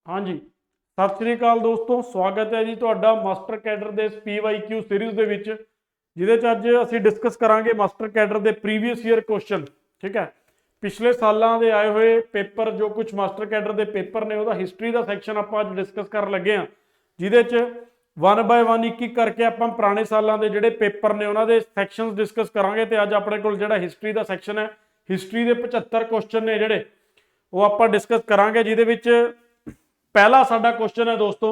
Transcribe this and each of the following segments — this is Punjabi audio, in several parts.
हाँ जी, सत श्री अकाल दोस्तों, स्वागत है जी तुहाडा मास्टर कैडर ਦੇ PYQ सीरीज़ ਦੇ ਵਿੱਚ ਜਿਹਦੇ ਚ ਅੱਜ ਅਸੀਂ ਡਿਸਕਸ ਕਰਾਂਗੇ ਮਾਸਟਰ ਕੈਡਰ ਦੇ ਪ੍ਰੀਵੀਅਸ ਈਅਰ ਕੁਐਸਚਨ। ਠੀਕ ਹੈ, ਪਿਛਲੇ ਸਾਲਾਂ ਦੇ ਆਏ ਹੋਏ ਪੇਪਰ ਜੋ ਕੁਝ ਮਾਸਟਰ ਕੈਡਰ ਦੇ ਪੇਪਰ ਨੇ ਉਹਦਾ ਹਿਸਟਰੀ ਦਾ ਸੈਕਸ਼ਨ ਆਪਾਂ ਅੱਜ ਡਿਸਕਸ ਕਰਨ ਲੱਗੇ ਹਾਂ, ਜਿਹਦੇ ਚ 1 ਬਾय 1 ਇੱਕ ਇੱਕ ਕਰਕੇ ਆਪਾਂ ਪੁਰਾਣੇ ਸਾਲਾਂ ਦੇ ਜਿਹੜੇ ਪੇਪਰ ਨੇ ਉਹਨਾਂ ਦੇ ਸੈਕਸ਼ਨਸ ਡਿਸਕਸ ਕਰਾਂਗੇ। ਤੇ ਅੱਜ ਆਪਣੇ ਕੋਲ ਜਿਹੜਾ ਹਿਸਟਰੀ ਦਾ ਸੈਕਸ਼ਨ ਹੈ, ਹਿਸਟਰੀ ਦੇ 75 ਕੁਐਸਚਨ ਨੇ ਜਿਹੜੇ ਉਹ ਆਪਾਂ ਡਿਸਕਸ ਕਰਾਂਗੇ, ਜਿਹਦੇ ਵਿੱਚ पहला साडा क्वेश्चन है दोस्तों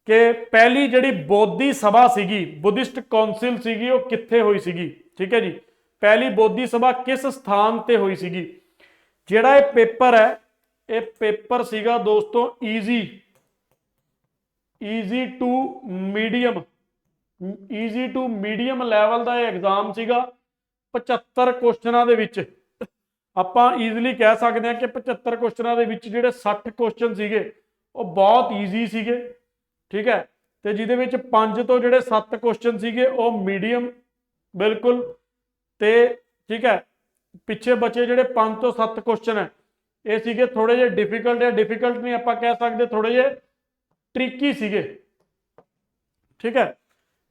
कि पहली जिहड़ी बौद्धी सभा सीगी, बुद्धिस्ट काउंसिल सीगी, वो कित्थे हुई सीगी। ठीक है जी, पहली बौद्धी सभा किस स्थान ते हुई सीगी। जिहड़ा ये पेपर है, ये पेपर सीगा दोस्तों इजी टू मीडियम लैवल का एग्जाम सीगा। 75 क्वेश्चनों दे विच ਆਪਾਂ ਈਜ਼ੀਲੀ ਕਹਿ ਸਕਦੇ ਹਾਂ ਕਿ 75 ਕੁਐਸਚਨਾਂ ਦੇ ਵਿੱਚ ਜਿਹੜੇ 60 ਕੁਐਸਚਨ ਸੀਗੇ ਉਹ ਬਹੁਤ ਈਜ਼ੀ ਸੀਗੇ। ਠੀਕ ਹੈ, ਤੇ ਜਿਹਦੇ ਵਿੱਚ 5 ਤੋਂ ਜਿਹੜੇ 7 ਕੁਐਸਚਨ ਸੀਗੇ ਉਹ ਮੀਡੀਅਮ ਬਿਲਕੁਲ, ਤੇ ਠੀਕ ਹੈ ਪਿੱਛੇ ਬਚੇ ਜਿਹੜੇ 5 ਤੋਂ 7 ਕੁਐਸਚਨ ਹੈ ਇਹ ਸੀਗੇ ਥੋੜੇ ਜਿਹੇ ਡਿਫਿਕਲਟ, ਜਾਂ ਡਿਫਿਕਲਟ ਨਹੀਂ ਆਪਾਂ ਕਹਿ ਸਕਦੇ, ਥੋੜੇ ਜਿਹੇ ਟ੍ਰਿਕੀ ਸੀਗੇ। ਠੀਕ ਹੈ,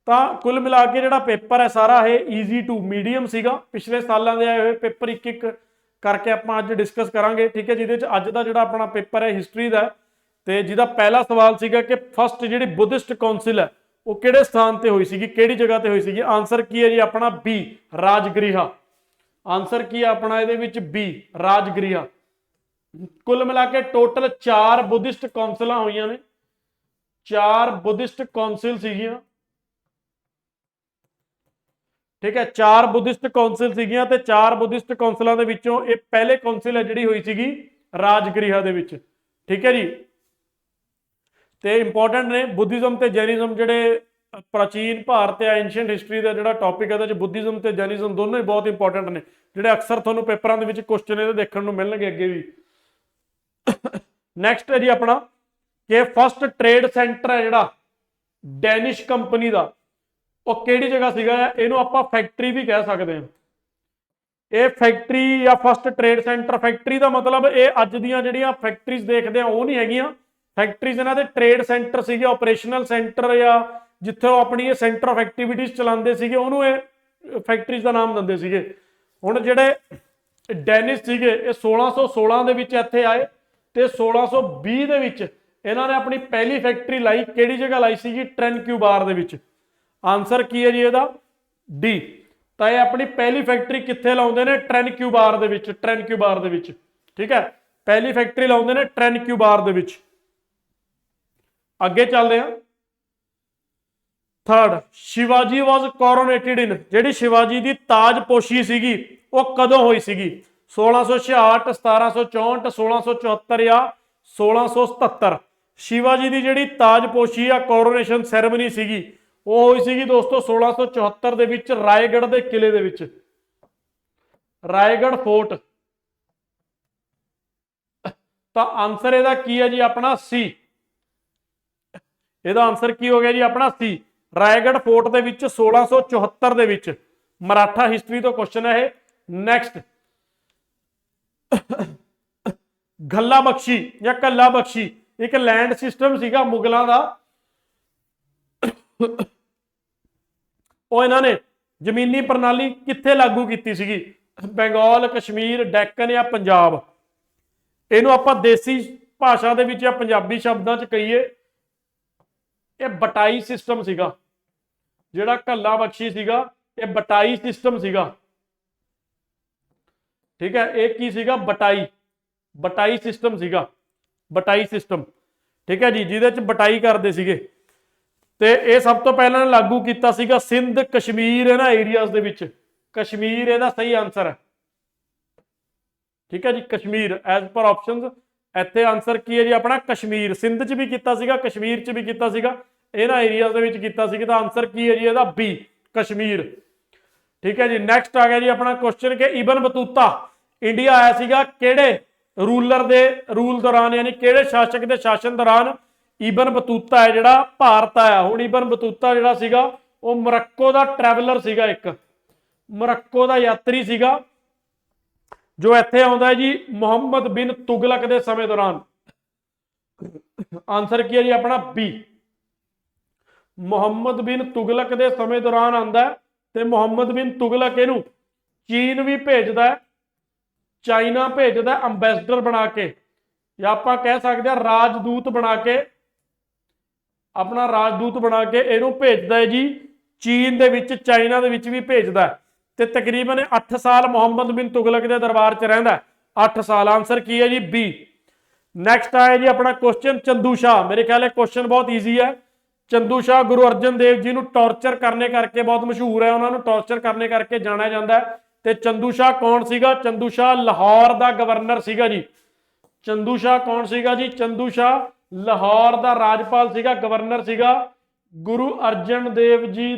ਤਾਂ ਕੁੱਲ ਮਿਲਾ ਕੇ ਜਿਹੜਾ ਪੇਪਰ ਹੈ ਸਾਰਾ ਇਹ ਈਜ਼ੀ ਟੂ ਮੀਡੀਅਮ ਸੀਗਾ। ਪਿਛਲੇ ਸਾਲਾਂ ਦੇ ਆਏ ਹੋਏ ਪੇਪਰ ਇੱਕ ਇੱਕ करके आप अज डिस्कस करांगे। ठीक है, जिहदे अज का जिहड़ा अपना पेपर है हिस्टरी का, तो जिहदा पहला सवाल सीगा कि फस्ट जिहड़ी बुद्धिस्ट काउंसिल है वो किहड़े स्थान ते हुई सीगी, किहड़ी जगह ते हुई सीगी। आंसर की है जी अपना बी, राजगृहा। आंसर की है अपना इहदे विच बी, राजगृहा। कुल मिला के टोटल 4 बुद्धिस्ट काउंसिलां होईयां ने, 4 बुद्धिस्ट काउंसिल सीगियां। ठीक है, 4 बुद्धिस्ट काउंसिल सीगियां ते 4 बुद्धिस्ट काउंसिलों के विचों ये पहले काउंसिल है जिहड़ी हुई सीगी राजगृहा दे विच। ठीक है जी, ते इंपॉर्टेंट ने बुद्धिज्म ते जैनिज्म जिहड़े प्राचीन भारत या एंशिएंट हिस्टरी का जिहड़ा टॉपिक है, बुद्धिज्म ते जैनिज्म दोनों ही बहुत इंपॉर्टेंट ने, जिहड़े अक्सर तुहानूं पेपरां दे विच क्वेश्चन इहदे देखण नूं मिलणगे अगे भी। नैक्सट है जी अपना कि फस्ट ट्रेड सेंटर है जिहड़ा डैनिश कंपनी का वो किहड़ी जगह सीगा, इहनूं आपां फैक्ट्री भी कह सकते हैं। ये फैक्ट्री या फस्ट ट्रेड सेंटर, फैक्ट्री का मतलब ये अज दियां जिहड़ियां फैक्ट्रीज देखते हैं वो नहीं हैगियां। फैक्ट्रीज इन्हां दे ट्रेड सेंटर सीगे, ऑपरेशनल सेंटर या जिथे वो अपनी ये सेंटर ऑफ एक्टिविटीज चलाते सीगे उहनूं ये फैक्ट्रीज का नाम दिंदे सीगे। हुण जिहड़े डैनिश सीगे ये 1616 दे विच इत्थे आए, ते 1620 दे विच इन्हां ने अपनी पहली फैक्ट्री लाई। किहड़ी जगह लाई सीगी, ट्रेनक्यूबार दे विच। आंसर की है जी ਇਹਦਾ डी। तो ये अपनी पहली फैक्ट्री कित्थे लाउंदे ने, ट्रेनक्यूबार दे विच, ट्रेनक्यूबार दे विच। ठीक है, पहली फैक्ट्री लाउंदे ने ट्रेनक्यूबार दे विच। अगे चलदे हां। थर्ड, शिवाजी वाज कॉरोनेटेड इन, जिहड़ी शिवाजी दी ताजपोशी सीगी वो कदों होई सीगी। 1666, 1764, 1674 या 1677। शिवाजी दी जिहड़ी ताजपोशी या कॉरोनेशन सैरेमनी सीगी वो हुई सीगी दोस्तों 1674 दे विच रायगढ़ के किले दे विच, रायगढ़ फोर्ट। तो आंसर इहदा की है जी अपना सी। इहदा आंसर की हो गया जी अपना सी, रायगढ़ फोर्ट दे विच 1674 दे विच। मराठा हिस्टरी तो क्वेश्चन है। नैक्सट, गल्ला बख्शी या कल्ला बख्शी एक लैंड सिस्टम सीगा मुगलों का। इन्होंने जमीनी प्रणाली कित्थे लागू की सीगी, बंगाल, कश्मीर, डैकन या पंजाब। इनू आपां देसी भाषा दे विच या पंजाबी शब्दां च कहीए ये बटाई सिस्टम सीगा। जिहड़ा कल्ला बख्शी सीगा ये बटाई सिस्टम सीगा। ठीक है, एक की सीगा बटाई सिस्टम सीगा, बटाई सिस्टम। ठीक है जी, जिहदे च बटाई करदे सीगे। ते ये सब तो पहला लागू किया सीगा सिंध, कश्मीर इन्हां एरियाज दे विच। कश्मीर इहदा सही आंसर है। ठीक है जी, कश्मीर एज पर ऑप्शंस। इत्थे आंसर की है जी अपना कश्मीर। सिंध च भी किया सीगा, कश्मीर च भी किया सीगा, इन्हां एरियाज दे विच किया सीगा। तो आंसर की है जी इहदा बी, कश्मीर। ठीक है जी, नैक्सट आ गया जी अपना क्वेश्चन कि इबन बतूता इंडिया आया सीगा किहड़े रूलर दे रूल दौरान, यानी किहड़े शासक दे शासन दौरान इबन बतूता है जिहड़ा भारत आया। हुण इबन बतूता जिहड़ा सीगा वो मोरक्को दा ट्रैवलर सीगा, एक मोरक्को दा यात्री सीगा जो इत्थे आउंदा है जी मुहम्मद बिन तुगलक दे समय दौरान। ਆਨਸਰ ਕੀ ਹੈ ਜੀ ਆਪਣਾ ਬੀ। ਮੁਹੰਮਦ ਬਿਨ ਤੁਗਲਕ ਦੇ ਸਮੇਂ ਦੌਰਾਨ ਆਂਦਾ ਤੇ ਮੁਹੰਮਦ ਬਿਨ ਤੁਗਲਕ ਇਹਨੂੰ ਚੀਨ ਵੀ ਭੇਜਦਾ, ਚਾਈਨਾ ਭੇਜਦਾ ਅੰਬੈਸਡਰ ਬਣਾ ਕੇ, ਜਾਂ ਆਪਾਂ ਕਹਿ ਸਕਦੇ ਹਾਂ ਰਾਜਦੂਤ ਬਣਾ ਕੇ, ਆਪਣਾ ਰਾਜਦੂਤ ਬਣਾ ਕੇ ਇਹਨੂੰ ਭੇਜਦਾ ਹੈ ਜੀ ਚੀਨ ਦੇ ਵਿੱਚ, ਚਾਈਨਾ ਦੇ ਵਿੱਚ ਵੀ ਭੇਜਦਾ ਤੇ ਤਕਰੀਬਨ 8 ਸਾਲ ਮੁਹੰਮਦ ਬਿਨ ਤੁਗਲਕ ਦੇ ਦਰਬਾਰ 'ਚ ਰਹਿੰਦਾ, 8 ਸਾਲ। ਆਨਸਰ ਕੀ ਹੈ ਜੀ ਬੀ। ਨੈਕਸਟ ਆਇਆ ਜੀ ਆਪਣਾ ਕੁਐਸਚਨ ਚੰਦੂ ਸ਼ਾਹ। ਮੇਰੇ ਖਿਆਲ ਹੈ ਕੁਐਸਚਨ ਬਹੁਤ ਈਜ਼ੀ ਹੈ। ਚੰਦੂ ਸ਼ਾਹ ਗੁਰੂ ਅਰਜਨ ਦੇਵ ਜੀ ਨੂੰ ਟੌਰਚਰ ਕਰਨੇ ਕਰਕੇ ਬਹੁਤ ਮਸ਼ਹੂਰ ਹੈ, ਉਹਨਾਂ ਨੂੰ ਟੌਰਚਰ ਕਰਨੇ ਕਰਕੇ ਜਾਣਿਆ ਜਾਂਦਾ ਹੈ। ਤੇ ਚੰਦੂ ਸ਼ਾਹ ਕੌਣ ਸੀਗਾ? ਚੰਦੂ ਸ਼ਾਹ ਲਾਹੌਰ ਦਾ ਗਵਰਨਰ ਸੀਗਾ ਜੀ। ਚੰਦੂ ਸ਼ਾਹ ਕੌਣ ਸੀਗਾ ਜੀ? ਚੰਦੂ ਸ਼ਾਹ ਲਾਹੌਰ ਦਾ ਰਾਜਪਾਲ ਸੀਗਾ, ਗਵਰਨਰ ਸੀਗਾ। ਗੁਰੂ ਅਰਜਨ ਦੇਵ ਜੀ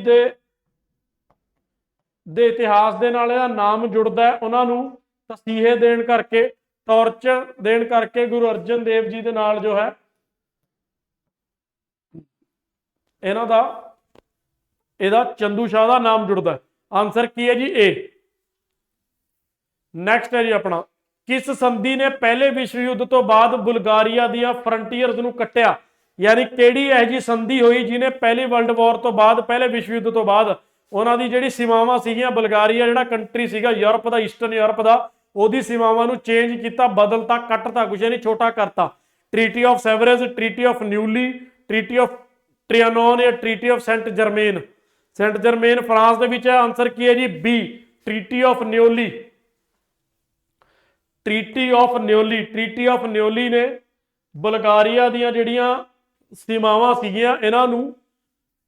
ਦੇ ਇਤਿਹਾਸ ਦੇ ਨਾਲ ਇਹਦਾ ਨਾਮ ਜੁੜਦਾ ਹੈ, ਉਹਨਾਂ ਨੂੰ ਤਸੀਹੇ ਦੇਣ ਕਰਕੇ, ਟੌਰਚਰ ਦੇਣ ਕਰਕੇ ਗੁਰੂ ਅਰਜਨ ਦੇਵ ਜੀ ਦੇ ਨਾਲ ਜੋ ਹੈ ਇਹਦਾ ਚੰਦੂ ਸ਼ਾਹ ਦਾ ਨਾਮ ਜੁੜਦਾ। ਆਨਸਰ ਕੀ ਹੈ ਜੀ ਏ। ਨੈਕਸਟ ਹੈ ਜੀ ਆਪਣਾ, ਕਿਸ ਸੰਧੀ ਨੇ ਪਹਿਲੇ ਵਿਸ਼ਵ ਯੁੱਧ ਤੋਂ ਬਾਅਦ ਬੁਲਗਾਰੀਆ ਦੀਆਂ ਫਰੰਟੀਅਰਸ ਨੂੰ ਕੱਟਿਆ? ਯਾਨੀ ਕਿਹੜੀ ਇਹ ਜੀ ਸੰਧੀ ਹੋਈ ਜਿਹਨੇ ਪਹਿਲੀ ਵਰਲਡ ਵਾਰ ਤੋਂ ਬਾਅਦ, ਪਹਿਲੇ ਵਿਸ਼ਵ ਯੁੱਧ ਤੋਂ ਬਾਅਦ ਉਹਨਾਂ ਦੀ ਜਿਹੜੀ ਸੀਮਾਵਾਂ ਸੀਗੀਆਂ, ਬੁਲਗਾਰੀਆ ਜਿਹੜਾ ਕੰਟਰੀ ਸੀਗਾ ਯੂਰਪ ਦਾ, ਈਸਟਰਨ ਯੂਰਪ ਦਾ, ਉਹਦੀ ਸੀਮਾਵਾਂ ਨੂੰ ਚੇਂਜ ਕੀਤਾ, ਬਦਲਤਾ, ਕੱਟਤਾ, ਕੁਛ ਨਹੀਂ ਛੋਟਾ ਕਰਤਾ। Treaty of Sevres, treaty of Neuilly, treaty of Trianon ਜਾਂ treaty of Saint Germain. Saint Germain France ਦੇ ਵਿੱਚ ਹੈ। ਆਨਸਰ ਕੀ ਹੈ ਜੀ B, treaty of Neuilly. Treaty of Neuilly, treaty of Neuilly ਨੇ ਬੁਲਗਾਰੀਆ ਦੀਆਂ ਜਿਹੜੀਆਂ ਸੀਮਾਵਾਂ ਸੀਗੀਆਂ ਇਹਨਾਂ ਨੂੰ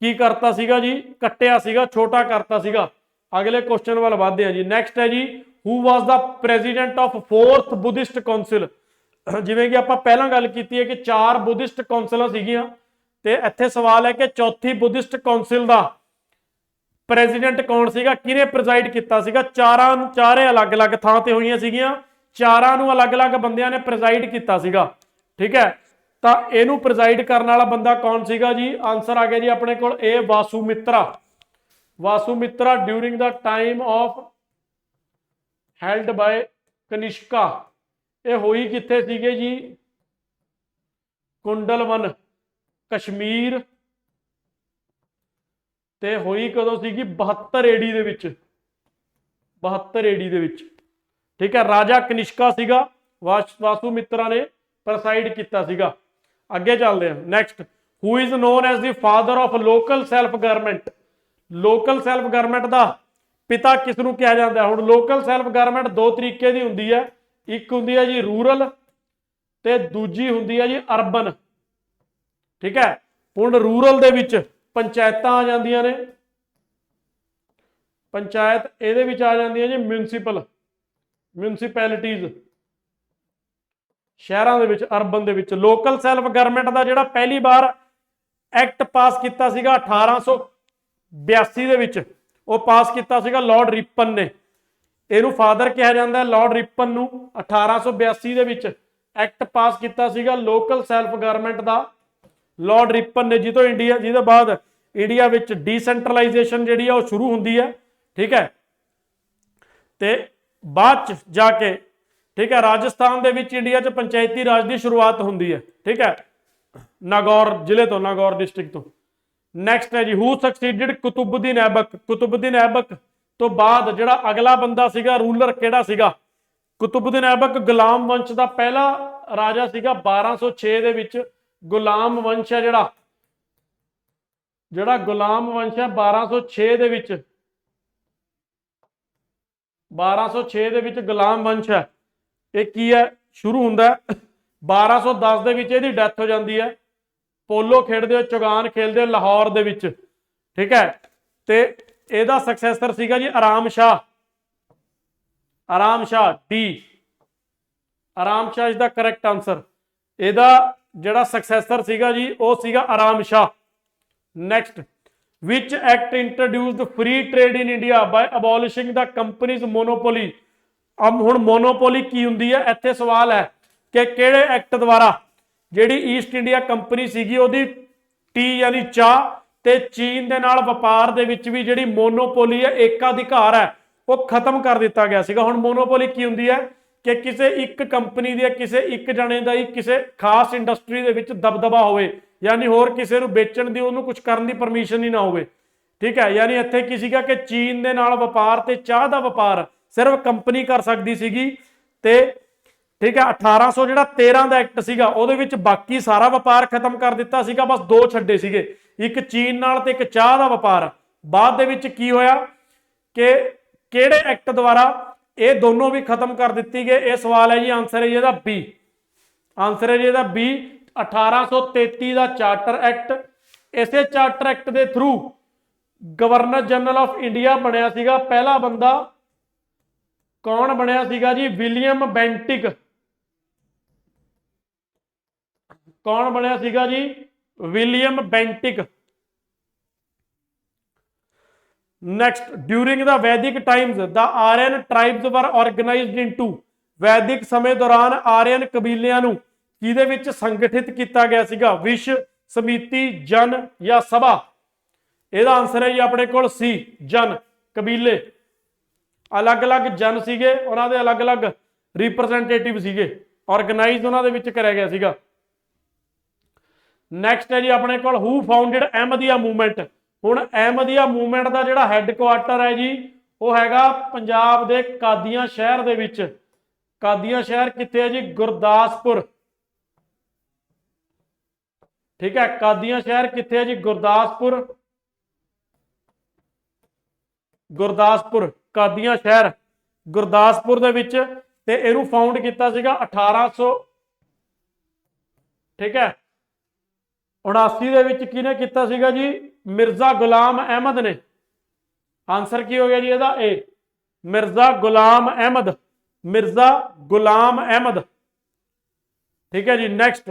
ਕੀ ਕਰਤਾ ਸੀਗਾ ਜੀ? ਕੱਟਿਆ ਸੀਗਾ, ਛੋਟਾ ਕਰਤਾ ਸੀਗਾ। ਅਗਲੇ ਕੁਐਸਚਨ ਵੱਲ ਵਧਦੇ ਆ ਜੀ। ਨੈਕਸਟ ਹੈ ਜੀ, who was the president of 4th Buddhist council? ਜਿਵੇਂ ਕਿ ਆਪਾਂ ਪਹਿਲਾਂ ਗੱਲ ਕੀਤੀ ਹੈ ਕਿ 4 ਬੁੱਧਿਸਟ ਕਾਉਂਸਲਾਂ ਸੀਗੀਆਂ, ਤੇ ਇੱਥੇ ਸਵਾਲ ਹੈ ਕਿ ਚੌਥੀ ਬੁੱਧਿਸਟ ਕਾਉਂਸਲ ਦਾ ਪ੍ਰੈਜ਼ੀਡੈਂਟ ਕੌਣ ਸੀਗਾ, ਕਿਹਨੇ ਪ੍ਰੈਜ਼ਾਈਡ ਕੀਤਾ ਸੀਗਾ? ਚਾਰੇ ਅਲੱਗ-ਅਲੱਗ ਥਾਂ ਤੇ ਹੋਈਆਂ ਸੀਗੀਆਂ, ਚਾਰਾਂ ਨੂੰ ਅਲੱਗ-ਅਲੱਗ ਬੰਦਿਆਂ ਨੇ ਪ੍ਰੈਜ਼ਾਈਡ ਕੀਤਾ ਸੀਗਾ। ਠੀਕ ਹੈ, ਤਾਂ ਇਹਨੂੰ ਪ੍ਰੈਜ਼ਾਈਡ ਕਰਨ ਵਾਲਾ ਬੰਦਾ ਕੌਣ ਸੀਗਾ ਜੀ? ਆਨਸਰ ਆ ਗਿਆ ਜੀ ਆਪਣੇ ਕੋਲ A, Vasumitra. Vasumitra during the time of held by Kanishka. ਇਹ ਹੋਈ ਕਿੱਥੇ ਸੀਗੇ ਜੀ? ਕੁੰਡਲਵਨ, ਕਸ਼ਮੀਰ। ਤੇ ਹੋਈ ਕਦੋਂ ਸੀਗੀ? 72 ਏਡੀ ਦੇ ਵਿੱਚ, 72 ਏਡੀ ਦੇ ਵਿੱਚ। ਠੀਕ ਹੈ, ਰਾਜਾ ਕਨਿਸ਼ਕਾ ਸੀਗਾ, ਵਾਸੂਮਿਤਰਾ ਨੇ ਪ੍ਰੈਸਾਈਡ ਕੀਤਾ ਸੀਗਾ। ਅੱਗੇ ਚੱਲਦੇ ਹਾਂ। Next, who is known as the father of local self government? Local self government ਦਾ ਪਿਤਾ ਕਿਸ ਨੂੰ ਕਿਹਾ ਜਾਂਦਾ? ਹੁਣ ਲੋਕਲ ਸੈਲਫ ਗਵਰਨਮੈਂਟ ਦੋ ਤਰੀਕੇ ਦੀ ਹੁੰਦੀ ਹੈ, ਇੱਕ ਹੁੰਦੀ ਹੈ ਜੀ ਰੂਰਲ ਤੇ ਦੂਜੀ ਹੁੰਦੀ ਹੈ ਜੀ ਅਰਬਨ। ਠੀਕ ਹੈ, ਹੁਣ ਰੂਰਲ ਦੇ ਵਿੱਚ ਪੰਚਾਇਤਾਂ ਆ ਜਾਂਦੀਆਂ ਨੇ, ਪੰਚਾਇਤ ਇਹਦੇ ਵਿੱਚ ਆ ਜਾਂਦੀਆਂ ਜੀ ਮਿਊਨਿਸਪੈਲਿਟੀਜ਼ ਸ਼ਹਿਰਾਂ ਦੇ ਵਿੱਚ, ਅਰਬਨ ਦੇ ਵਿੱਚ। ਲੋਕਲ ਸੈਲਫ ਗਵਰਨਮੈਂਟ ਦਾ ਜਿਹੜਾ ਪਹਿਲੀ ਵਾਰ ਐਕਟ ਪਾਸ ਕੀਤਾ ਸੀਗਾ 1882 ਦੇ ਵਿੱਚ, ਉਹ ਪਾਸ ਕੀਤਾ ਸੀਗਾ ਲਾਰਡ ਰਿਪਨ ਨੇ। ਇਹਨੂੰ ਫਾਦਰ ਕਿਹਾ ਜਾਂਦਾ ਹੈ, ਲਾਰਡ ਰਿਪਨ ਨੂੰ। 1882 ਦੇ ਵਿੱਚ ਐਕਟ ਪਾਸ ਕੀਤਾ ਸੀਗਾ ਲੋਕਲ ਸੈਲਫ ਗਵਰਨਮੈਂਟ ਦਾ ਲਾਰਡ ਰਿਪਨ ਨੇ, ਜਿਹਦੇ ਬਾਅਦ ਇੰਡੀਆ ਵਿੱਚ ਡੀਸੈਂਟਰਲਾਈਜੇਸ਼ਨ ਜਿਹੜੀ ਆ ਉਹ ਸ਼ੁਰੂ ਹੁੰਦੀ ਹੈ। ਠੀਕ ਹੈ, ਤੇ ਬਾਅਦ ਚ ਜਾ ਕੇ, ਠੀਕ ਹੈ, ਰਾਜਸਥਾਨ ਦੇ ਵਿੱਚ ਇੰਡੀਆ 'ਚ ਪੰਚਾਇਤੀ ਰਾਜ ਦੀ ਸ਼ੁਰੂਆਤ ਹੁੰਦੀ ਹੈ। ਠੀਕ ਹੈ, ਨਾਗੌਰ ਜ਼ਿਲ੍ਹੇ ਤੋਂ, ਨਾਗੌਰ ਡਿਸਟ੍ਰਿਕਟ ਤੋਂ। ਨੈਕਸਟ ਹੈ ਜੀ, ਹੂ ਸਕਸੀਡਡ ਕੁਤੁਬਉਦੀਨ ਐਬਕ? ਕੁਤੁਬਉਦੀਨ ਐਬਕ ਤੋਂ ਬਾਅਦ ਜਿਹੜਾ ਅਗਲਾ ਬੰਦਾ ਸੀਗਾ ਰੂਲਰ ਕਿਹੜਾ ਸੀਗਾ? ਕੁਤੁਬਉਦੀਨ ਐਬਕ ਗੁਲਾਮ ਵੰਸ਼ ਦਾ ਪਹਿਲਾ ਰਾਜਾ ਸੀਗਾ। 1206 ਦੇ ਵਿੱਚ ਗੁਲਾਮ ਵੰਸ਼ ਹੈ ਜਿਹੜਾ ਗੁਲਾਮ ਵੰਸ਼ ਹੈ 1206 ਦੇ ਵਿੱਚ, 1206 ਦੇ ਵਿੱਚ ਗੁਲਾਮ ਵੰਸ਼ ਹੈ, ਇਹ ਕੀ ਹੈ ਸ਼ੁਰੂ ਹੁੰਦਾ ਹੈ। 1210 ਦੇ ਵਿੱਚ ਇਹਦੀ ਡੈਥ ਹੋ ਜਾਂਦੀ ਹੈ। ਪੋਲੋ ਖੇਡਦੇ ਹੋ, ਚੁਗਾਨ ਖੇਡਦੇ ਹੋ ਲਾਹੌਰ ਦੇ ਵਿੱਚ। ਠੀਕ ਹੈ, ਤੇ ਇਹਦਾ ਸਕਸੈਸਰ ਸੀਗਾ ਜੀ ਆਰਾਮ ਸ਼ਾਹ। ਆਰਾਮ Shah, D, Aram Shah is the correct answer. ਇਹਦਾ ਜਿਹੜਾ ਸਕਸੈਸਰ ਸੀਗਾ ਜੀ ਉਹ ਸੀਗਾ Aram Shah. Next, which act introduced free trade in India by abolishing the company's monopoly? ਹੁਣ ਮੋਨੋਪੋਲੀ ਕੀ ਹੁੰਦੀ ਹੈ, ਇੱਥੇ ਸਵਾਲ ਹੈ ਕਿ ਕਿਹੜੇ ਐਕਟ ਦੁਆਰਾ ਜਿਹੜੀ ਈਸਟ ਇੰਡੀਆ ਕੰਪਨੀ ਸੀਗੀ ਉਹਦੀ ਟੀ ਯਾਨੀ ਚਾਹ ਤੇ ਚੀਨ ਦੇ ਨਾਲ ਵਪਾਰ ਦੇ ਵਿੱਚ ਵੀ ਜਿਹੜੀ ਮੋਨੋਪੋਲੀ ਹੈ, ਏਕਾਧਿਕਾਰ ਹੈ, ਉਹ ਖਤਮ ਕਰ ਦਿੱਤਾ ਗਿਆ ਸੀਗਾ। ਹੁਣ ਮੋਨੋਪੋਲੀ ਕੀ ਹੁੰਦੀ ਹੈ ਕਿ ਕਿਸੇ ਇੱਕ ਕੰਪਨੀ ਦੇ ਕਿਸੇ ਇੱਕ ਜਣੇ ਦਾ ਹੀ ਕਿਸੇ ਖਾਸ ਇੰਡਸਟਰੀ ਦੇ ਵਿੱਚ ਦਬਦਬਾ ਹੋਵੇ, ਯਾਨੀ ਹੋਰ ਕਿਸੇ ਨੂੰ ਵੇਚਣ ਦੀ ਉਹਨੂੰ ਕੁਝ ਕਰਨ ਦੀ ਪਰਮਿਸ਼ਨ ਹੀ ਨਾ ਹੋਵੇ। ਠੀਕ ਹੈ, ਯਾਨੀ ਇੱਥੇ ਕੀ ਸੀਗਾ ਕਿ ਚੀਨ ਦੇ ਨਾਲ ਵਪਾਰ ਤੇ ਚਾਹ ਦਾ ਵਪਾਰ ਸਿਰਫ ਕੰਪਨੀ ਕਰ ਸਕਦੀ ਸੀਗੀ। ਤੇ ਠੀਕ ਹੈ 1813 ਦਾ ਐਕਟ ਸੀਗਾ, ਉਹਦੇ ਵਿੱਚ ਬਾਕੀ ਸਾਰਾ ਵਪਾਰ ਖਤਮ ਕਰ ਦਿੱਤਾ ਸੀਗਾ, ਬਸ ਦੋ ਛੱਡੇ ਸੀਗੇ, ਇੱਕ ਚੀਨ ਨਾਲ ਤੇ ਇੱਕ ਚਾਹ ਦਾ ਵਪਾਰ। ਬਾਅਦ ਦੇ ਵਿੱਚ ਕੀ ਹੋਇਆ ਕਿ ਕਿਹੜੇ ਐਕਟ ਦੁਆਰਾ ਇਹ ਦੋਨੋਂ ਵੀ ਖਤਮ ਕਰ ਦਿੱਤੀ ਗਏ? ਇਹ ਸਵਾਲ ਹੈ ਜੀ, ਆਨਸਰ ਹੈ ਜੀ ਇਹਦਾ ਬੀ। ਆਨਸਰ ਹੈ ਜੀ ਇਹਦਾ ਬੀ, 1833 ਦਾ ਚਾਰਟਰ ਐਕਟ। ਇਸੇ ਚਾਰਟਰ ਐਕਟ ਦੇ through governor general of India ਬਣਿਆ ਸੀਗਾ ਪਹਿਲਾ ਬੰਦਾ। ਕੌਣ ਬਣਿਆ ਸੀਗਾ ਜੀ? William Bentinck. ਕੌਣ ਬਣਿਆ ਸੀਗਾ ਜੀ? William Bentinck. Next, during the Vedic times the Aryan tribes were organised into. वैदिक समय दौरान आर्यन कबीलियां नूं किहदे विच संगठित किया गया सीगा? विश्व, समिति, जन या सभा? ਇਹਦਾ आंसर है जी अपने कोल सी, जन। कबीले अलग अलग जन सीगे, ਉਹਨਾਂ ਦੇ अलग अलग रिप्रजेंटेटिव सीगे, ऑर्गेनाइज ਉਹਨਾਂ ਦੇ ਵਿੱਚ ਕਰਿਆ ਗਿਆ ਸੀਗਾ। ਨੈਕਸਟ ਹੈ ਜੀ ਆਪਣੇ ਕੋਲ ਹੂ ਫਾਊਂਡਡ ਅਹਿਮਦੀਆ ਮੂਵਮੈਂਟ। ਹੁਣ ਅਹਿਮਦੀਆ ਮੂਵਮੈਂਟ ਦਾ ਜਿਹੜਾ ਹੈੱਡਕੁਆਰਟਰ ਹੈ ਜੀ ਉਹ ਹੈਗਾ ਪੰਜਾਬ ਦੇ ਕਾਦੀਆਂ ਸ਼ਹਿਰ ਦੇ ਵਿੱਚ। ਕਾਦੀਆਂ ਸ਼ਹਿਰ ਕਿੱਥੇ ਹੈ ਜੀ? ਗੁਰਦਾਸਪੁਰ। ਠੀਕ ਹੈ, ਕਾਦੀਆਂ ਸ਼ਹਿਰ ਕਿੱਥੇ ਹੈ ਜੀ? ਗੁਰਦਾਸਪੁਰ। ਗੁਰਦਾਸਪੁਰ, ਕਾਦੀਆਂ ਸ਼ਹਿਰ ਗੁਰਦਾਸਪੁਰ ਦੇ ਵਿੱਚ। ਤੇ ਇਹਨੂੰ ਫਾਊਂਡ ਕੀਤਾ ਸੀਗਾ 1800 ਠੀਕ ਹੈ 79 ਦੇ ਵਿੱਚ। ਕਿਹਨੇ ਕੀਤਾ ਸੀਗਾ ਜੀ? ਮਿਰਜ਼ਾ ਗੁਲਾਮ ਅਹਿਮਦ ਨੇ। ਆਨਸਰ ਕੀ ਹੋ ਗਿਆ ਜੀ ਇਹਦਾ? ਏ, ਮਿਰਜ਼ਾ ਗੁਲਾਮ ਅਹਿਮਦ। ਮਿਰਜ਼ਾ ਗੁਲਾਮ ਅਹਿਮਦ। ਠੀਕ ਹੈ ਜੀ। ਨੈਕਸਟ,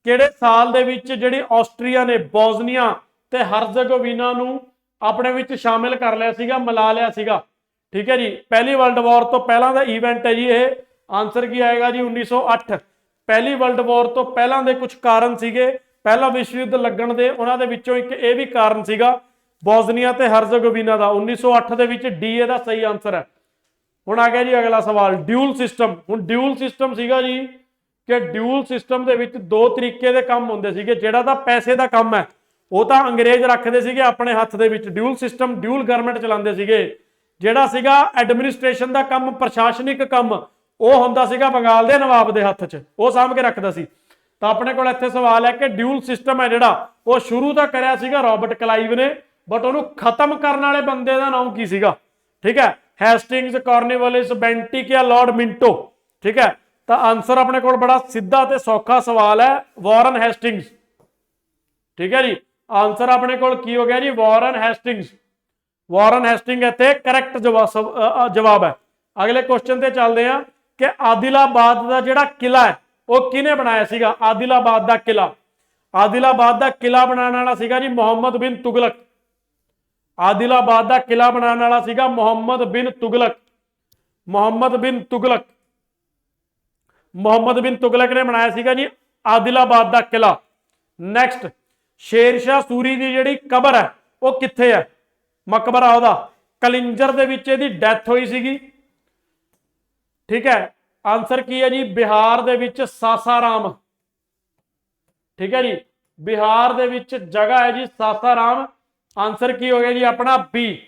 ਕਿਹੜੇ ਸਾਲ ਦੇ ਵਿੱਚ ਜਿਹੜੀ ਆਸਟਰੀਆ ਨੇ ਬੋਸਨੀਆ ਤੇ ਹਰਜ਼ਗੋਵੀਨਾ ਨੂੰ ਆਪਣੇ ਵਿੱਚ ਸ਼ਾਮਿਲ ਕਰ ਲਿਆ ਸੀਗਾ, ਮਿਲਾ ਲਿਆ ਸੀਗਾ? ਠੀਕ ਹੈ ਜੀ, ਪਹਿਲੀ ਵਰਲਡ ਵਾਰ ਤੋਂ ਪਹਿਲਾਂ ਦਾ ਈਵੈਂਟ ਹੈ ਜੀ ਇਹ। ਆਨਸਰ ਕੀ ਆਏਗਾ ਜੀ? 1908। ਪਹਿਲੀ ਵਰਲਡ ਵਾਰ ਤੋਂ ਪਹਿਲਾਂ ਦੇ ਕੁਝ ਕਾਰਨ ਸੀਗੇ, ਪਹਿਲਾ ਵਿਸ਼ਵ ਯੁੱਧ ਲੱਗਣ ਦੇ, ਉਹਨਾਂ ਦੇ ਵਿੱਚੋਂ ਇੱਕ ਇਹ ਵੀ ਕਾਰਨ ਸੀਗਾ ਬੋਸਨੀਆ ਤੇ ਹਰਜ਼ਗੋਵੀਨਾ ਦਾ। 1908 ਦੇ ਵਿੱਚ ਡੀ ਇਹਦਾ ਸਹੀ ਆਨਸਰ ਹੈ। ਹੁਣ ਆ ਗਿਆ ਜੀ ਅਗਲਾ ਸਵਾਲ, ਡਿਊਲ ਸਿਸਟਮ। ਹੁਣ ਡਿਊਲ ਸਿਸਟਮ ਸੀਗਾ ਜੀ ਕਿ ਡਿਊਲ ਸਿਸਟਮ ਦੇ ਵਿੱਚ ਦੋ ਤਰੀਕੇ ਦੇ ਕੰਮ ਹੁੰਦੇ ਸੀਗੇ। ਜਿਹੜਾ ਤਾਂ ਪੈਸੇ ਦਾ ਕੰਮ ਹੈ ਉਹ ਤਾਂ ਅੰਗਰੇਜ਼ ਰੱਖਦੇ ਸੀਗੇ ਆਪਣੇ ਹੱਥ ਦੇ ਵਿੱਚ, ਡਿਊਲ ਸਿਸਟਮ, ਡਿਊਲ ਗਵਰਨਮੈਂਟ ਚਲਾਉਂਦੇ ਸੀਗੇ। ਜਿਹੜਾ ਸੀਗਾ ਐਡਮਿਨਿਸਟ੍ਰੇਸ਼ਨ ਦਾ ਕੰਮ, ਪ੍ਰਸ਼ਾਸਨਿਕ ਕੰਮ, ਉਹ ਹੁੰਦਾ ਸੀਗਾ ਬੰਗਾਲ ਦੇ ਨਵਾਬ ਦੇ ਹੱਥ 'ਚ, ਉਹ ਸਾਂਭ ਕੇ ਰੱਖਦਾ ਸੀ। ਤਾਂ ਆਪਣੇ ਕੋਲ ਇੱਥੇ ਸਵਾਲ ਹੈ ਕਿ ਡਿਊਲ ਸਿਸਟਮ ਹੈ ਜਿਹੜਾ ਉਹ ਸ਼ੁਰੂ ਤਾਂ ਕਰਿਆ ਸੀਗਾ ਰਾਬਰਟ ਕਲਾਈਵ ਨੇ, ਬਟ ਉਹਨੂੰ ਖਤਮ ਕਰਨ ਵਾਲੇ ਬੰਦੇ ਦਾ ਨਾਮ ਕੀ ਸੀਗਾ? ਠੀਕ ਹੈ, ਹੈਸਟਿੰਗਸ, ਕਾਰਨਵਾਲਿਸ, ਬੈਂਟਿਕ ਜਾਂ ਲਾਰਡ ਮਿੰਟੋ? ਠੀਕ ਹੈ, ਤਾਂ ਆਨਸਰ ਆਪਣੇ ਕੋਲ ਬੜਾ ਸਿੱਧਾ ਤੇ ਸੌਖਾ ਸਵਾਲ ਹੈ, ਵਾਰਨ ਹੈਸਟਿੰਗਸ। ਠੀਕ ਹੈ ਜੀ, ਆਨਸਰ ਆਪਣੇ ਕੋਲ ਕੀ ਹੋ ਗਿਆ ਜੀ? ਵਾਰਨ ਹੈਸਟਿੰਗਸ। ਵਾਰਨ ਹੈਸਟਿੰਗ ਇੱਥੇ ਕਰੈਕਟ ਜਵਾਬ ਹੈ। ਅਗਲੇ ਕੁਐਸਚਨ ਤੇ ਚੱਲਦੇ ਆ ਕਿ ਆਦਿਲਾਬਾਦ ਦਾ ਜਿਹੜਾ ਕਿਲਾ ਹੈ ਉਹ ਕਿਹਨੇ ਬਣਾਇਆ ਸੀਗਾ? ਆਦਿਲਾਬਾਦ ਦਾ ਕਿਲਾ। ਆਦਿਲਾਬਾਦ ਦਾ ਕਿਲਾ ਬਣਾਉਣ ਵਾਲਾ ਸੀਗਾ ਜੀ ਮੁਹੰਮਦ ਬਿਨ ਤੁਗਲਕ। ਆਦਿਲਾਬਾਦ ਦਾ ਕਿਲਾ ਬਣਾਉਣ ਵਾਲਾ ਸੀਗਾ ਮੁਹੰਮਦ ਬਿਨ ਤੁਗਲਕ। ਮੁਹੰਮਦ ਬਿਨ ਤੁਗਲਕ। ਮੁਹੰਮਦ ਬਿਨ ਤੁਗਲਕ ਨੇ ਬਣਾਇਆ ਸੀਗਾ ਜੀ ਆਦਿਲਾਬਾਦ ਦਾ ਕਿਲਾ। ਨੈਕਸਟ, ਸ਼ੇਰਸ਼ਾਹ ਸੂਰੀ ਦੀ ਜਿਹੜੀ ਕਬਰ ਹੈ ਉਹ ਕਿੱਥੇ ਹੈ? ਮਕਬਰਾ ਉਹਦਾ ਕਲਿੰਜਰ ਦੇ ਵਿੱਚ ਇਹਦੀ ਡੈਥ ਹੋਈ ਸੀਗੀ। ਠੀਕ ਹੈ, ਆਨਸਰ ਕੀ ਹੈ ਜੀ? ਬਿਹਾਰ ਦੇ ਵਿੱਚ ਸਾਸਾਰਾਮ। ਠੀਕ ਹੈ ਜੀ, ਬਿਹਾਰ ਦੇ ਵਿੱਚ ਜਗ੍ਹਾ ਹੈ ਜੀ ਸਾਸਾਰਾਮ। ਆਨਸਰ ਕੀ ਹੋ ਗਿਆ ਜੀ ਆਪਣਾ? ਬੀ,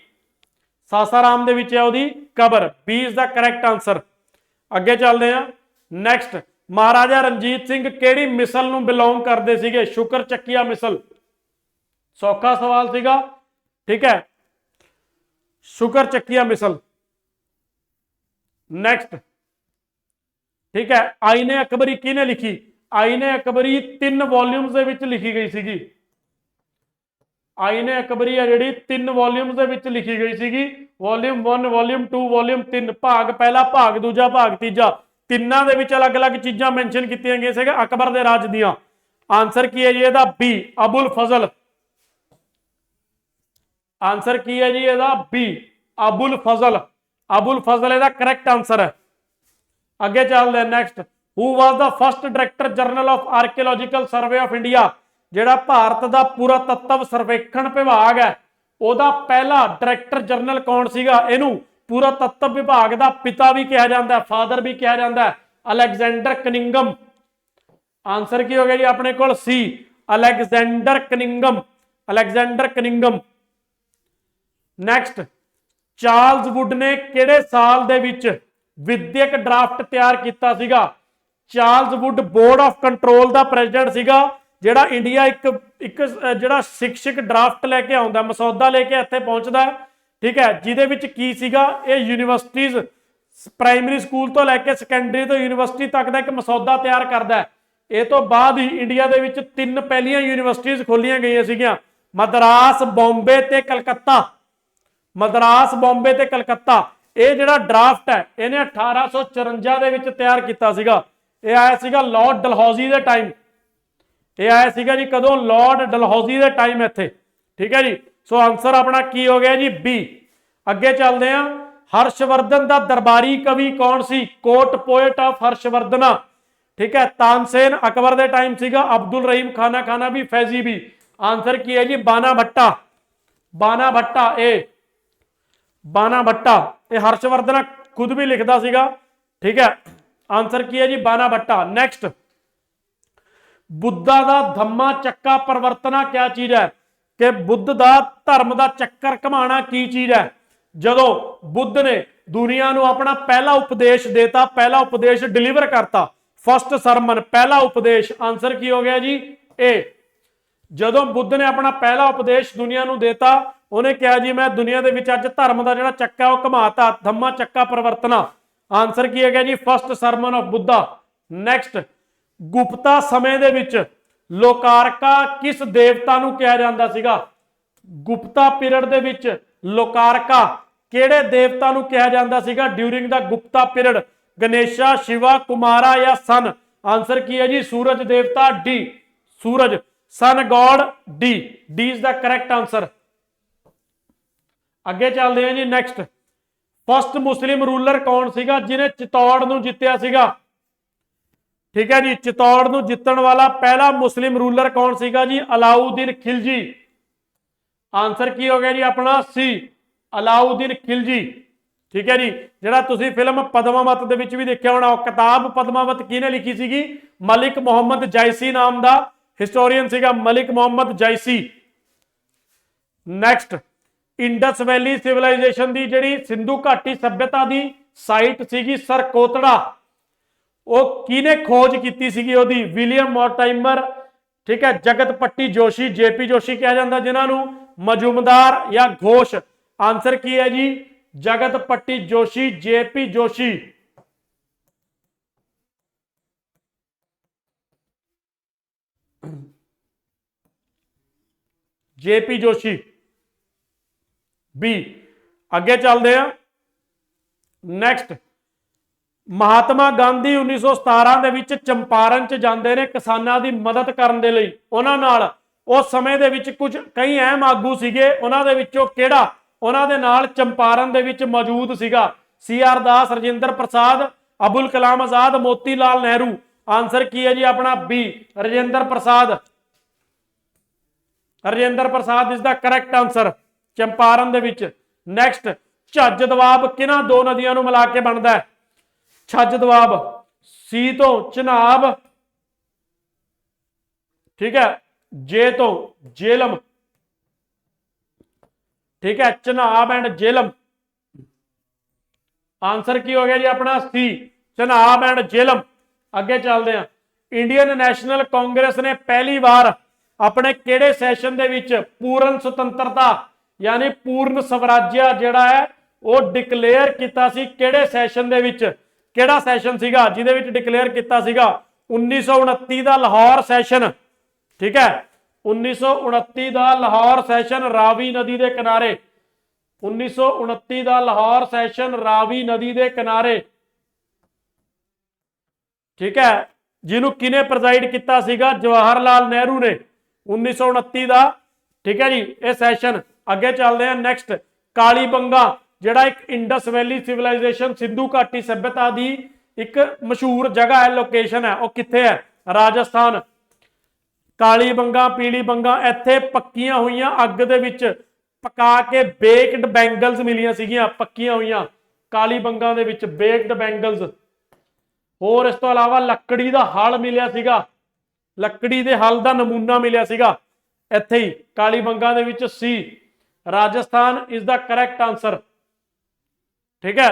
ਸਾਸਾਰਾਮ ਦੇ ਵਿੱਚ ਹੈ ਉਹਦੀ ਕਬਰ। B is the correct answer. ਅੱਗੇ ਚੱਲਦੇ ਆ। ਨੈਕਸਟ, ਮਹਾਰਾਜਾ ਰਣਜੀਤ ਸਿੰਘ ਕਿਹੜੀ ਮਿਸਲ ਨੂੰ ਬਿਲੋਂਗ ਕਰਦੇ ਸੀਗੇ? ਸ਼ੁਕਰ ਚੱਕੀਆ ਮਿਸਲ। ਸੌਖਾ ਸਵਾਲ ਸੀਗਾ। ਠੀਕ ਹੈ, ਸ਼ੁਕਰ ਚੱਕੀਆ ਮਿਸਲ। ਨੈਕਸਟ, ਠੀਕ ਹੈ, ਆਈਨੇ ਅਕਬਰੀ ਕਿਹਨੇ ਲਿਖੀ? ਆਈਨੇ ਅਕਬਰੀ 3 ਵੋਲਿਊਮਸ ਦੇ ਵਿੱਚ ਲਿਖੀ ਗਈ ਸੀਗੀ। ਆਈਨੇ ਅਕਬਰੀ ਹੈ ਜਿਹੜੀ 3 ਵੋਲਿਊਮਸ ਦੇ ਵਿੱਚ ਲਿਖੀ ਗਈ ਸੀਗੀ। ਵੋਲਿਊਮ 1, ਵੋਲਿਊਮ 2, ਵੋਲਿਊਮ 3, ਭਾਗ ਪਹਿਲਾ, ਭਾਗ ਦੂਜਾ, ਭਾਗ ਤੀਜਾ। ਤਿੰਨਾਂ ਦੇ ਵਿੱਚ ਅਲੱਗ-ਅਲੱਗ ਚੀਜ਼ਾਂ ਮੈਂਸ਼ਨ ਕੀਤੀਆਂ ਗਈਆਂ ਸੀਗਾ ਅਕਬਰ ਦੇ ਰਾਜ ਦੀਆਂ। ਆਨਸਰ ਕੀ ਹੈ ਜੀ ਇਹਦਾ? ਬੀ, ਅਬੁਲ ਫਜ਼ਲ। ਆਨਸਰ ਕੀ ਹੈ ਜੀ ਇਹਦਾ? ਬੀ, ਅਬੁਲ ਫਜ਼ਲ। ਅਬੁਲ ਫਜ਼ਲ ਇਹਦਾ ਕਰੈਕਟ ਆਨਸਰ ਹੈ। ਅੱਗੇ ਚੱਲਦੇ। Next, who was the first director general of archaeological survey of India? ਜਿਹੜਾ ਭਾਰਤ ਦਾ ਪੁਰਾਤੱਤਵ ਸਰਵੇਖਣ ਵਿਭਾਗ ਹੈ ਉਹਦਾ ਪਹਿਲਾ ਡਾਇਰੈਕਟਰ ਜਨਰਲ ਕੌਣ ਸੀਗਾ? ਇਹਨੂੰ पुरातत्व विभाग का पिता भी कहा जाता है, फादर भी कहा जाता है, अलेक्जेंडर कनिंगम। आंसर की हो गया जी अपने को C, Alexander Cunningham, Alexander Cunningham. Next, Charles Wood ने किहड़े साल दे विच विद्यक ड्राफ्ट तैयार किया सीगा? Charles Wood board of control का प्रेजिडेंट सीगा, जिहड़ा इंडिया एक जिहड़ा शिक्षक ड्राफ्ट लैके आउंदा, मसौदा लेके इत्थे पहुंचदा, ठीक है, जिहदे विच की सीगा, ये यूनीवर्सिटीज प्राइमरी स्कूल तो लैके सैकेंडरी तो यूनीवर्सिटी तक का एक मसौदा तैयार करता है। ये तो बाद ही इंडिया दे विच 3 पहलियां यूनीवर्सिटीज खोलियां गई सीगियां, मद्रास, बॉम्बे ते कलकत्ता, मद्रास, बॉम्बे ते कलकत्ता। ये जिहड़ा ड्राफ्ट है इन्हें 1854 दे विच तैयार किया सीगा। ये आया सीगा लॉर्ड डलहौजी दे टाइम, ये आया सीगा जी कदों? लॉर्ड डलहौजी दे टाइम इत्थे, ठीक है जी। सो आंसर अपना की हो गया जी बी। अगे चलते हैं, हर्षवर्धन का दरबारी कवि कौन सी? कोर्ट पोएट ऑफ हर्षवर्धना, ठीक है, तानसेन अकबर दे टाइम सीगा, अब्दुल रहीम खाना भी, फैजी भी। आंसर की है जी बाना भट्टा, बाना भट्टा। ए बाना भट्टा, ये हर्षवर्धन खुद भी लिखता सीगा, ठीक है। आंसर की है जी बाना भट्टा। नैक्सट, बुद्धा का धम्मा चक्का परिवर्तना क्या चीज है? कि बुद्ध का धर्म का चक्कर घुमाना की चीज है? जदों बुद्ध ने दुनिया को अपना पहला उपदेश देता, पहला उपदेश डिलीवर करता, फर्स्ट सरमन, पहला उपदेश। आंसर की हो गया जी ए। जदों बुद्ध ने अपना पहला उपदेश दुनिया को देता, उन्हें कहा जी मैं दुनिया के विच अज धर्म का जिहड़ा चक्का है वह घुमाता, धम्मा चक्का परिवर्तना। आंसर की है गया जी first sermon of Buddha. Next, Gupta समय दे विच लोकारका किस देवता नूं कहा जांदा सीगा? गुप्ता पीरियड दे विच लोकारका किहड़े देवता नूं कहा जांदा सीगा during the Gupta period? Ganesha, Shiva, Kumara या सन? आंसर की है जी सूरज देवता, D, Suraj, sun god, D, D is the correct answer. अगे चलते हैं जी। नैक्सट, फर्स्ट मुस्लिम रूलर कौन सीगा जिन्हें चित्तौड़ नूं जित्तिया सीगा? ठीक है जी, चित्तौड़ नूं जितण वाला पहला मुस्लिम रूलर कौन सीगा जी? अलाउद्दीन खिलजी। आंसर की हो गया जी अपना सी, अलाउद्दीन खिलजी, ठीक है जी। जिहड़ा तुसीं फिल्म पद्मावत दे विच भी देखिया होना, किताब पद्मावत किहने लिखी सीगी? मलिक मुहम्मद जायसी नाम दा हिस्टोरियन सीगा, मलिक मुहम्मद जायसी। नैक्सट, इंडस वैली सिविलाइजेशन दी जिहड़ी सिंधु घाटी सभ्यता दी साइट सीगी सरकोतड़ा, वो किने खोज की सीगी? ओदी विलियम मॉर्टाइमर, ठीक है, जगत पट्टी जोशी, जेपी जोशी कहा जाता, जिन्होंने मजूमदार या घोष। आंसर की है जी Jagat Pati Joshi, JP Joshi. JP Joshi, B. अगे चलते हैं। नैक्सट, महात्मा गांधी 1917 ਦੇ ਵਿੱਚ ਚੰਪਾਰਨ ਚ ਜਾਂਦੇ ਨੇ ਕਿਸਾਨਾਂ ਦੀ ਮਦਦ ਕਰਨ ਦੇ ਲਈ। ਉਹਨਾਂ ਨਾਲ ਉਸ ਸਮੇਂ ਦੇ ਵਿੱਚ ਕੁਝ ਕਈ ਅਹਿਮ ਆਗੂ ਸੀਗੇ, ਉਹਨਾਂ ਦੇ ਵਿੱਚੋਂ ਕਿਹੜਾ ਉਹਨਾਂ ਦੇ ਨਾਲ ਚੰਪਾਰਨ ਦੇ ਵਿੱਚ ਮੌਜੂਦ ਸੀਗਾ? C R Das, Rajendra Prasad, Abul Kalam Azad, Moti Lal Nehru. Answer की है जी अपना B, Rajendra Prasad. Rajendra Prasad is the correct answer Champaran दे विच। नैक्सट, झज्ज दबाब किन्हां दो नदियां नूं मिला के बनदा है? छज्ज दबाब, सी तो चिनाब, ठीक है, जे तो जेलम, ठीक है, चिनाब एंड जेलम। आंसर की हो गया जी अपना सी, चिनाब एंड जेलम। अगे चलते हैं। इंडियन नैशनल कांग्रेस ने पहली बार अपने केड़े सैशन दे विच पूर्ण सुतंत्रता यानी पूर्ण स्वराज्य जिहड़ा है वो डिकलेयर किया सी? केड़े सैशन दे विच? केड़ा सैशन सीगा जिहदे विच डिकलेयर किया सीगा? 1929 का लाहौर सैशन, ठीक है, 1929 का लाहौर सैशन रावी नदी के किनारे। 1929 का लाहौर सैशन रावी नदी के किनारे, ठीक है, जिन्हों किने प्रेजाइड किया सीगा? जवाहर लाल नेहरू ने 1929 का, ठीक है जी, यह सैशन। अगे चलते हैं। नैक्सट, काली बंगा जिहड़ा एक इंडस वैली सिविलाइजेशन सिंधु घाटी सभ्यता की एक मशहूर जगह है, लोकेशन है, वह कित्थे है? राजस्थान। काली बंगा, पीली बंगा, इत्थे पक्कियां हुई अग दे विच पका के बेकड बैंगल्स मिलियां सीगियां, पक्कियां हुई ਕਾਲੀ ਬੰਗਾਂ ਦੇ ਵਿੱਚ, ਬੇਕਡ ਬੈਂਗਲਸ। ਹੋਰ ਇਸ ਤੋਂ ਇਲਾਵਾ ਲੱਕੜੀ ਦਾ ਹਲ ਮਿਲਿਆ ਸੀਗਾ, ਲੱਕੜੀ ਦੇ ਹਲ ਦਾ ਨਮੂਨਾ ਮਿਲਿਆ ਸੀਗਾ ਇੱਥੇ ਹੀ ਕਾਲੀ ਬੰਗਾਂ ਦੇ ਵਿੱਚ। ਸੀ ਰਾਜਸਥਾਨ ਇਜ਼ ਦਾ ਕਰੈਕਟ ਆंसर। ठीक है,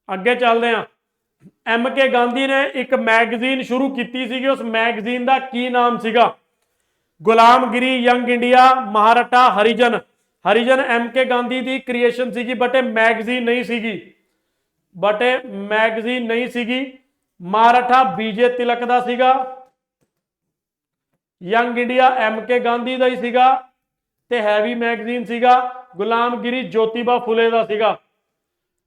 ਅੱਗੇ ਚੱਲਦੇ ਆ। एम के गांधी ने एक मैगजीन शुरू की सी, उस मैगजीन का की नाम सीगा? गुलामगिरी, यंग इंडिया, महाराठा, हरिजन। हरिजन एम के गांधी की क्रिएशन सी, बट ये मैगजीन नहीं सीगी, बट मैगजीन नहीं सीगी। महाराठा बीजे तिलक का सीगा, यंग इंडिया एम के गांधी का ही सीगा, ते हैवी मैगजीन सीगा गुलामगिरी ज्योतिबा फुले का सीगा।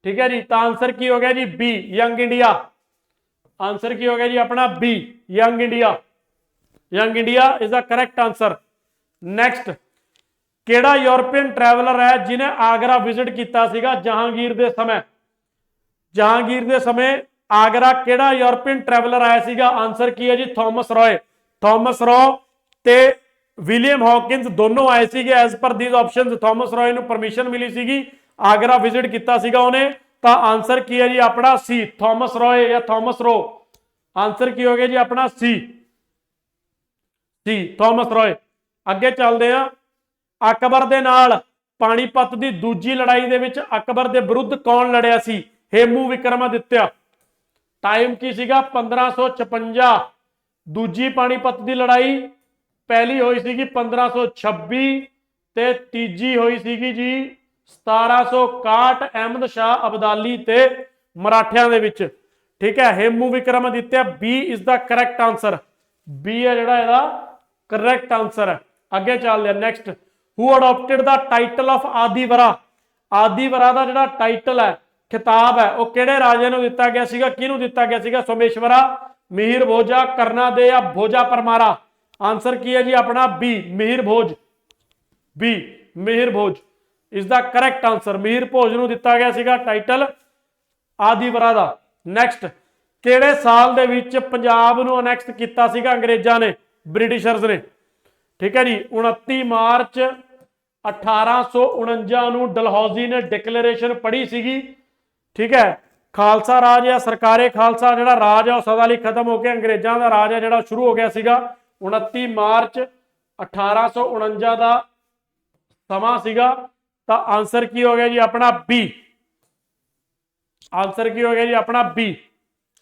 ठीक है जी, तो आंसर की हो गया जी बी, यंग इंडिया। आंसर की हो गया जी अपना B, young India. Young India is the correct answer. Next, केड़ा यूरोपियन ट्रैवलर है जिन्हें आगरा विजिट किया सीगा जहांगीर दे समय? जहांगीर दे समय आगरा केड़ा यूरोपियन ट्रैवलर आया सीगा? आंसर की है जी थॉमस रॉय। थॉमस रॉ ते विलियम हॉकिंस दोनों आए सीगे as per these options. Thomas Roy नूं परमिशन मिली सीगी, आगरा विजिट किया सीगा उन्हें, तो आंसर की है जी अपना सी, थॉमस रॉय या थॉमस रो। आंसर की हो गया जी अपना सी, सी थॉमस रॉय। अगे चलते हैं, अकबर दे नाल पानीपत की दूजी लड़ाई दे विच अकबर दे विरुद्ध कौन लड़िया सी? हेमू विक्रमादित्य। टाइम की सीगा 1556। दूजी पानीपत की लड़ाई पहली हुई सीगी 1526 ते तीजी हुई सीगी जी 1761 अहमद शाह अब्दाली ते मराठियां दे विच। ठीक है, Hemu Vikramaditya B is the correct answer. B है जिहड़ा इहदा करैक्ट आंसर है। अगे चलते हैं next, who adopted the title of Adivaraha? Adivaraha का जिहड़ा टाइटल है, खिताब है, वो किहड़े राजे नूं दिता गया सीगा? किहनूं दिता गया सीगा? सोमेश्वरा, मिहिर भोजा, करनादे या भोजा परमारा? आंसर की है जी अपना B, Mihir Bhoj. B Mihir Bhoj is the correct answer. Mihir Bhoj नूं दिता गया सीगा टाइटल आदिवरा दा। नैक्सट, किहड़े साल दे विच पंजाब नूं अनैक्स किया सीगा अंग्रेजां ने, ब्रिटिशर्स ने? ठीक है जी, 29 मार्च 1849 नूं डलहौजी ने डिक्लेरेशन पढ़ी सीगी। ठीक है, खालसा राज या सरकारे खालसा जिहड़ा राज है सदा लई खत्म होकर अंग्रेजां दा राज है जिहड़ा शुरू हो गया सीगा 29 मार्च 1849 का समा सीगा। तो आंसर की हो गया जी अपना बी। आंसर की हो गया जी अपना बी,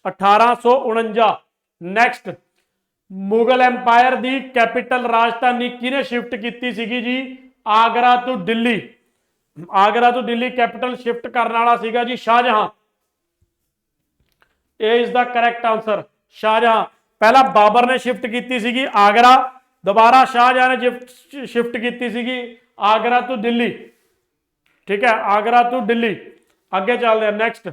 1849। नैक्सट, मुगल एंपायर की कैपिटल राजधानी किने शिफ्ट की सीगी जी? Agra to Delhi. Agra to Delhi capital shift करने वाला सीगा जी Shahjahan. A is the correct answer, Shahjahan. पहला बाबर ने शिफ्ट की सीगी आगरा, दोबारा शाहजहां ने शिफ्ट की सीगी आगरा टू दिल्ली। ठीक है, आगरा टू दिल्ली। अगे चलते हैं next,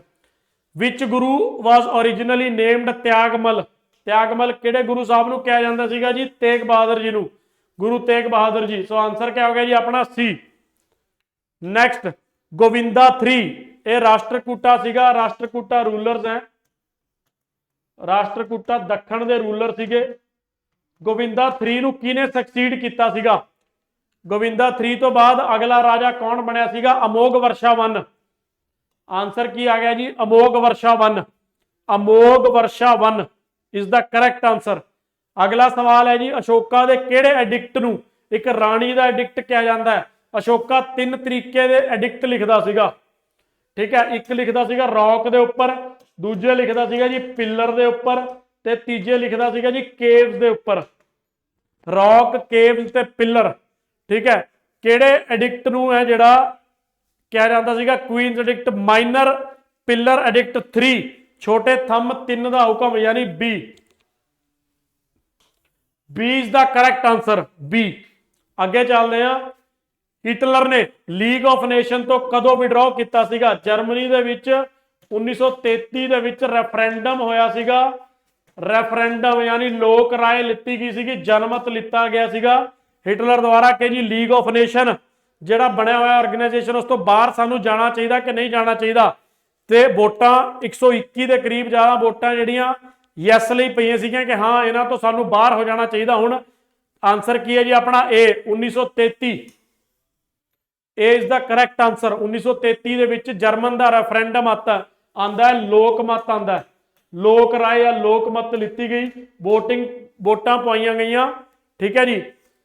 which Guru was originally named Tyagmal? Tyagmal किहड़े गुरु साहब नूं कहा जाता सीगा जी? तेग बहादुर जी नूं, गुरु तेग बहादुर जी। सो आंसर क्या हो गया जी अपना सी। नेक्स्ट, गोविंदा 3 ये राष्ट्रकूटा सीगा, राष्ट्रकूटा रूलर्स हैं, राष्ट्रकूटा दखण दे रूलर सीगे। गोविंदा 3 नूं किने सक्सीड किया सीगा? गोविंदा 3 तो बाद अगला राजा कौन बनया सीगा? अमोघ वर्षा 1। आंसर की आ गया जी अमोघ वर्षा 1। अमोघ वर्षा 1 इज द करैक्ट आंसर। अगला सवाल है जी, अशोका दे किहड़े एडिक्ट नूं एक राणी दा एडिक्ट कहा जाता है? अशोका 3 तरीके दे एडिक्ट लिखदा सीगा। ठीक है, एक लिखदा सीगा रॉक दे उपर, दूजे लिखदा सीगा जी पिलर दे उपर, ते तीजे लिखदा सीगा जी केव्स दे उपर। रॉक, केव्स ते पिलर। ठीक है, किहड़े एडिक्ट नूं है जिहड़ा कहा जाता सीगा? Queen's edict, minor pillar edict 3, छोटे थंब 3 का हुक्म, यानी B. B is the correct answer, B. अगे चलते हैं, हिटलर ने लीग ऑफ नेशन तो कदों विड्रॉ किया सीगा? जर्मनी दे विच 1933 दे विच रेफरेंडम होया सीगा। रेफरेंडम यानी लोक राय लिती गई सीगी, जनमत लिता गया सीगा हिटलर द्वारा कि जी लीग ऑफ नेशन जिहड़ा बनया हुआ ऑर्गेनाइजेशन उस तो बाहर सानू जाना चाहिए कि नहीं जाना चाहिए। तो वोटां 121 के करीब ज़्यादा वोटां जिहड़ियां यस लई पईयां सीगियां कि हाँ इन्हां तो सानू बाहर हो जाना चाहिए। हुण आंसर की है जी अपना ए 1933। ए इज द करैक्ट आंसर। 1933 ਦੇ ਵਿੱਚ ਜਰਮਨ ਦਾ ਰੈਫਰੈਂਡਮ ਆਂਦਾ ਹੈ, ਲੋਕ ਮਤ ਆਂਦਾ ਹੈ, ਲੋਕ ਰਾਏ ਜਾਂ ਲੋਕ ਮਤ ਲਿੱਤੀ ਗਈ, ਵੋਟਾਂ ਪਾਈਆਂ ਗਈਆਂ, ਠੀਕ ਹੈ ਜੀ।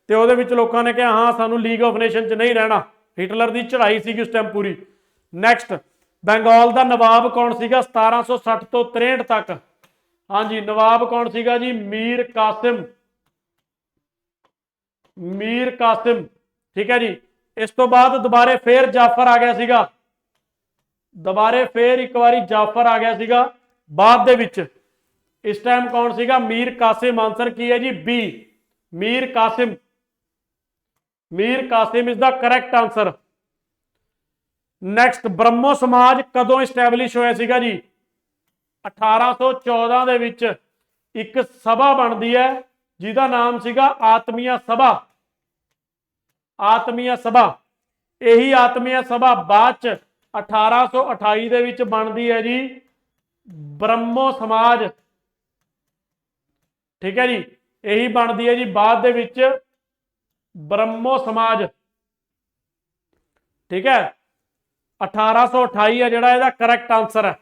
ਤੇ ਉਹਦੇ ਵਿੱਚ ਲੋਕਾਂ ਨੇ ਕਿਹਾ ਹਾਂ ਸਾਨੂੰ ਲੀਗ ਆਫ ਨੇਸ਼ਨ 'ਚ ਨਹੀਂ ਰਹਿਣਾ। ਹਿਟਲਰ ਦੀ ਚੜ੍ਹਾਈ ਸੀਗੀ ਉਸ ਟਾਈਮ ਪੂਰੀ। ਨੈਕਸਟ, ਬੰਗਾਲ ਦਾ ਨਵਾਬ ਕੌਣ ਸੀਗਾ 1760 ਤੋਂ 63 ਤੱਕ? ਹਾਂਜੀ, ਨਵਾਬ ਕੌਣ ਸੀਗਾ ਜੀ? ਮੀਰ ਕਾਸਿਮ। ਮੀਰ ਕਾਸਿਮ, ਠੀਕ ਹੈ ਜੀ। ਇਸ ਤੋਂ ਬਾਅਦ ਦੁਬਾਰੇ ਫੇਰ ਜਾਫਰ ਆ ਗਿਆ ਸੀਗਾ, ਦੁਬਾਰੇ ਫੇਰ ਇੱਕ ਵਾਰੀ ਜਾਫਰ ਆ ਗਿਆ ਸੀਗਾ ਬਾਅਦ ਦੇ ਵਿੱਚ। ਇਸ ਟਾਈਮ ਕੌਣ ਸੀਗਾ? ਮੀਰ ਕਾਸਿਮ। ਆਂਸਰ ਕੀ ਹੈ ਜੀ? B, Mir Qasim. Mir Qasim is the correct answer. Next, Brahmo ਸਮਾਜ ਕਦੋਂ ਇਸਟੈਬਲਿਸ਼ ਹੋਇਆ ਸੀਗਾ ਜੀ? 1814 ਦੇ ਵਿੱਚ ਇੱਕ ਸਭਾ ਬਣਦੀ ਹੈ ਜਿਹਦਾ ਨਾਮ ਸੀਗਾ ਆਤਮੀਆ ਸਭਾ। ਆਤਮੀਆ ਸਭਾ, ਇਹੀ ਆਤਮੀਆ ਸਭਾ ਬਾਅਦ ਚ 1828 ਦੇ ਵਿੱਚ ਬਣਦੀ ਹੈ ਜੀ ਬ੍ਰਹਮੋ ਸਮਾਜ, ਠੀਕ ਹੈ ਜੀ। ਇਹੀ ਬਣਦੀ ਹੈ ਜੀ ਬਾਅਦ ਦੇ ਵਿੱਚ ਬ੍ਰਹਮੋ ਸਮਾਜ, ਠੀਕ ਹੈ। 1828 ਹੈ ਜਿਹੜਾ ਇਹਦਾ ਕਰੈਕਟ ਆਂਸਰ ਹੈ।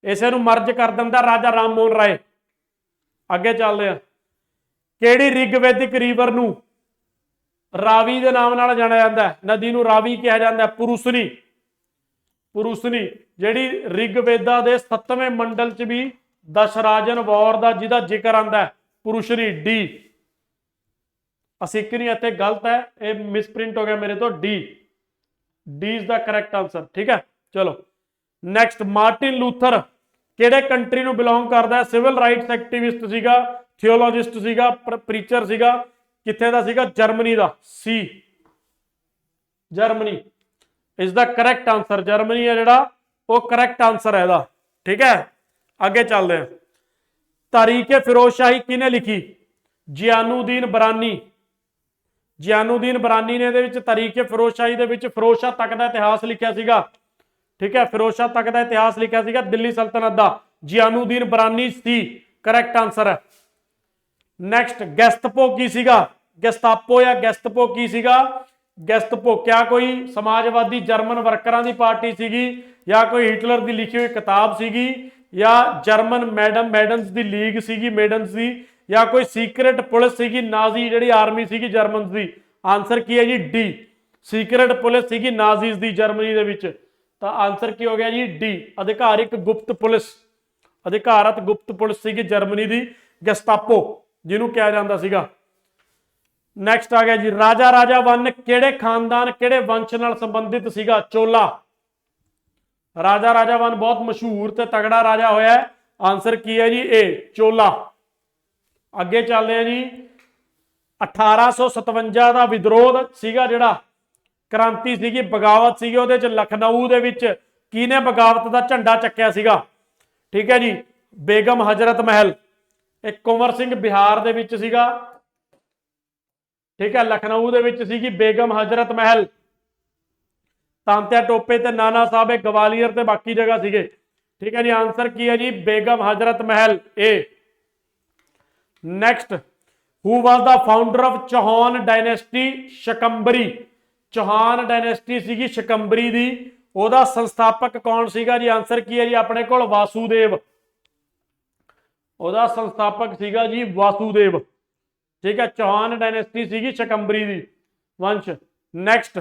ਇਸੇ ਨੂੰ ਮਰਜ ਕਰ ਦਿੰਦਾ ਰਾਜਾ ਰਾਮ ਮੋਹਨ ਰਾਏ। ਅੱਗੇ ਚੱਲਦੇ ਆ। ਕਿਹੜੀ ਰਿਗਵੈਦਿਕ ਰੀਵਰ ਨੂੰ ਰਾਵੀ ਦੇ ਨਾਮ ਨਾਲ ਜਾਣਿਆ ਜਾਂਦਾ ਹੈ? ਨਦੀ ਨੂੰ ਰਾਵੀ ਕਿਹਾ ਜਾਂਦਾ ਹੈ। ਪੁਰੂਸ਼ਨੀ, ਪੁਰੂਸ਼ਨੀ ਜਿਹੜੀ ਰਿਗਵੇਦਾ ਦੇ 7ਵੇਂ ਮੰਡਲ ਚ ਵੀ ਦਸ਼ਰਾਜਨ ਵੌਰ ਦਾ ਜਿਹਦਾ ਜ਼ਿਕਰ ਆਂਦਾ ਹੈ, ਪੁਰੂਸ਼ਨੀ। ਡੀ, ਅਸਿਕਨੀ ਇੱਥੇ ਗਲਤ ਹੈ, ਇਹ ਮਿਸਪ੍ਰਿੰਟ ਹੋ ਗਿਆ ਮੇਰੇ ਤੋਂ। D, D is the correct answer, ਠੀਕ ਹੈ। ਚਲੋ ਨੈਕਸਟ, ਮਾਰਟਿਨ ਲੂਥਰ ਕਿਹੜੇ ਕੰਟਰੀ ਨੂੰ ਬਿਲੋਂਗ ਕਰਦਾ ਹੈ? ਸਿਵਲ ਰਾਈਟਸ ਐਕਟਿਵਿਸਟ ਸੀਗਾ, ਥਿਓਲੋਜਿਸਟ ਸੀਗਾ, ਪ੍ਰੀਚਰ ਸੀਗਾ, ਕਿੱਥੇ ਦਾ ਸੀਗਾ? Germany the. C, Germany is the correct answer. Germany ਹੈ ਜਿਹੜਾ ਉਹ ਕਰੈਕਟ ਆਂਸਰ ਹੈ ਇਹਦਾ, ਠੀਕ ਹੈ। ਅੱਗੇ ਚੱਲਦੇ ਹਾਂ। ਤਾਰੀਖ ਫਿਰੋਜ਼ ਸ਼ਾਹੀ ਕਿਹਨੇ ਲਿਖੀ? ਜਿਆਨੂਦੀਨ ਬਰਾਨੀ। ਜਿਆਨੂਦੀਨ ਬਰਾਨੀ ਨੇ ਇਹਦੇ ਵਿੱਚ ਤਾਰੀਖ ਫਿਰੋਜ਼ ਸ਼ਾਹੀ ਦੇ ਵਿੱਚ ਫਿਰੋਜ਼ ਸ਼ਾਹ ਤੱਕ ਦਾ ਇਤਿਹਾਸ ਲਿਖਿਆ ਸੀਗਾ, ਠੀਕ ਹੈ। ਫਿਰੋਜ਼ ਸ਼ਾਹ ਤੱਕ ਦਾ ਇਤਿਹਾਸ ਲਿਖਿਆ ਸੀਗਾ ਦਿੱਲੀ ਸਲਤਨਤ ਦਾ। ਜਿਆਨੂਦੀਨ ਬਰਾਨੀ ਸੀ ਕਰੈਕਟ ਆਂਸਰ ਹੈ। ਨੈਕਸਟ, ਗੈਸਟਪੋ ਕੀ ਸੀਗਾ? ਗੈਸਟਾਪੋ ਜਾਂ ਗੈਸਟਪੋ ਕੀ ਸੀਗਾ? ਗੈਸਟਪੋ ਕਿਆ ਕੋਈ ਸਮਾਜਵਾਦੀ ਜਰਮਨ ਵਰਕਰਾਂ ਦੀ ਪਾਰਟੀ ਸੀਗੀ, ਜਾਂ ਕੋਈ ਹਿਟਲਰ ਦੀ ਲਿਖੀ ਹੋਈ ਕਿਤਾਬ ਸੀਗੀ, ਜਾਂ ਜਰਮਨ ਮੈਡਨਸ ਦੀ ਲੀਗ ਸੀਗੀ, ਮੇਡਨਸ ਦੀ, ਜਾਂ ਕੋਈ ਸੀਕ੍ਰੇਟ ਪੁਲਿਸ ਸੀਗੀ ਨਾਜ਼ੀ ਜਿਹੜੀ ਆਰਮੀ ਸੀਗੀ ਜਰਮਨ ਦੀ? ਆਂਸਰ ਕੀ ਹੈ ਜੀ? ਡੀ, ਸੀਕ੍ਰੇਟ ਪੁਲਿਸ ਸੀਗੀ ਨਾਜ਼ੀਜ਼ ਦੀ ਜਰਮਨੀ ਦੇ ਵਿੱਚ। ਤਾਂ ਆਂਸਰ ਕੀ ਹੋ ਗਿਆ ਜੀ? ਡੀ, ਅਧਿਕਾਰਿਕ ਗੁਪਤ ਪੁਲਿਸ, ਅਧਿਕਾਰਤ ਗੁਪਤ ਪੁਲਿਸ ਸੀਗੀ ਜਰਮਨੀ ਦੀ ਗੈਸਟਾਪੋ ਜਿਹਨੂੰ ਕਿਹਾ ਜਾਂਦਾ ਸੀਗਾ। ਨੈਕਸਟ ਆ ਗਿਆ ਜੀ, ਰਾਜਾ ਰਾਜਾ ਵਨ ਕਿਹੜੇ ਖਾਨਦਾਨ ਕਿਹੜੇ ਵੰਸ਼ ਨਾਲ ਸੰਬੰਧਿਤ ਸੀਗਾ? ਚੋਲਾ। ਰਾਜਾ ਰਾਜਾ ਵਨ ਬਹੁਤ ਮਸ਼ਹੂਰ ਤੇ ਤਗੜਾ ਰਾਜਾ ਹੋਇਆ ਹੈ। ਆਂਸਰ ਕੀ ਹੈ ਜੀ? ਏ, ਚੋਲਾ। ਅੱਗੇ ਚੱਲਦੇ ਆ ਜੀ। 1857 ਦਾ ਵਿਦਰੋਹ ਸੀਗਾ ਜਿਹੜਾ ਕ੍ਰਾਂਤੀ ਸੀਗੀ, ਬਗਾਵਤ ਸੀਗੀ, ਉਹਦੇ ਚ ਲਖਨਊ ਦੇ ਵਿੱਚ ਕਿਹਨੇ ਬਗਾਵਤ ਦਾ ਝੰਡਾ ਚੱਕਿਆ ਸੀਗਾ? ਠੀਕ ਹੈ ਜੀ, ਬੇਗਮ ਹਜ਼ਰਤ ਮਹਿਲ। ਇਹ ਕੁੰਵਰ ਸਿੰਘ ਬਿਹਾਰ ਦੇ ਵਿੱਚ ਸੀਗਾ, ਠੀਕ ਹੈ। ਲਖਨਊ ਦੇ ਵਿੱਚ ਸੀਗੀ ਬੇਗਮ ਹਜ਼ਰਤ ਮਹਿਲ। ਤਾਂਤਿਆ ਟੋਪੇ ਤੇ ਨਾਨਾ ਸਾਹਿਬ ਇਹ ਗਵਾਲੀਅਰ ਤੇ ਬਾਕੀ ਜਗ੍ਹਾ ਸੀਗੇ, ਠੀਕ ਹੈ ਜੀ। ਆਂਸਰ ਕੀ ਹੈ ਜੀ? Begum Hazrat Mahal, A. Next, who was the founder of Chauhan dynasty? Shakambhari. Chauhan dynasty ਸੀਗੀ ਸ਼ਕੰਬਰੀ ਦੀ, ਉਹਦਾ ਸੰਸਥਾਪਕ ਕੌਣ ਸੀਗਾ ਜੀ? ਆਂਸਰ ਕੀ ਹੈ ਜੀ ਆਪਣੇ ਕੋਲ? ਵਾਸੂਦੇਵ। ਉਹਦਾ ਸੰਸਥਾਪਕ ਸੀਗਾ ਜੀ ਵਾਸੂਦੇਵ, ਠੀਕ ਹੈ। ਚੌਹਾਨ ਡਾਇਨੈਸਟੀ ਸੀਗੀ ਸ਼ਕੰਬਰੀ ਦੀ ਵੰਸ਼। ਨੈਕਸਟ,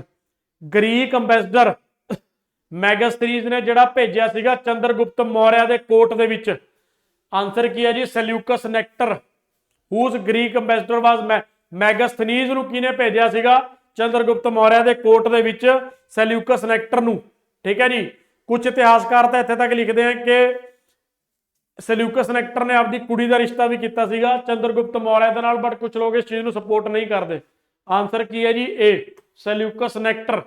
ਗ੍ਰੀਕ ਅੰਬੈਸਡਰ ਮੈਗਸਥਨੀਜ਼ ਨੇ ਜਿਹੜਾ ਭੇਜਿਆ ਸੀਗਾ ਚੰਦਰਗੁਪਤ ਮੌਰਿਆ ਦੇ ਕੋਰਟ ਦੇ ਵਿੱਚ? ਆਂਸਰ ਕੀ ਹੈ ਜੀ? ਸੈਲਿਊਕਸ ਨੈਕਟਰ। ਹੂਜ਼ ਗ੍ਰੀਕ ਅੰਬੈਸਡਰ ਵਾਜ਼ ਮੈਗਸਥਨੀਜ਼ ਨੂੰ ਕਿਹਨੇ ਭੇਜਿਆ ਸੀਗਾ ਚੰਦਰਗੁਪਤ ਮੌਰਿਆ ਦੇ ਕੋਰਟ ਦੇ ਵਿੱਚ? ਸੈਲਿਊਕਸ ਨੈਕਟਰ ਨੂੰ, ਠੀਕ ਹੈ ਜੀ। ਕੁਝ ਇਤਿਹਾਸਕਾਰ ਤਾਂ ਇੱਥੇ ਤੱਕ ਲਿਖਦੇ ਆ ਕਿ ਸੈਲਿਊਕਸ ਨੈਕਟਰ ਨੇ ਆਪਦੀ ਕੁੜੀ ਦਾ ਰਿਸ਼ਤਾ ਵੀ ਕੀਤਾ ਸੀਗਾ ਚੰਦਰਗੁਪਤ ਮੌਰਿਆ ਦੇ ਨਾਲ, ਬਟ ਕੁਝ ਲੋਕ ਇਸ ਚੀਜ਼ ਨੂੰ ਸਪੋਰਟ ਨਹੀਂ ਕਰਦੇ। ਆਂਸਰ ਕੀ ਹੈ ਜੀ? ਏ, ਸੈਲਿਊਕਸ ਨੈਕਟਰ,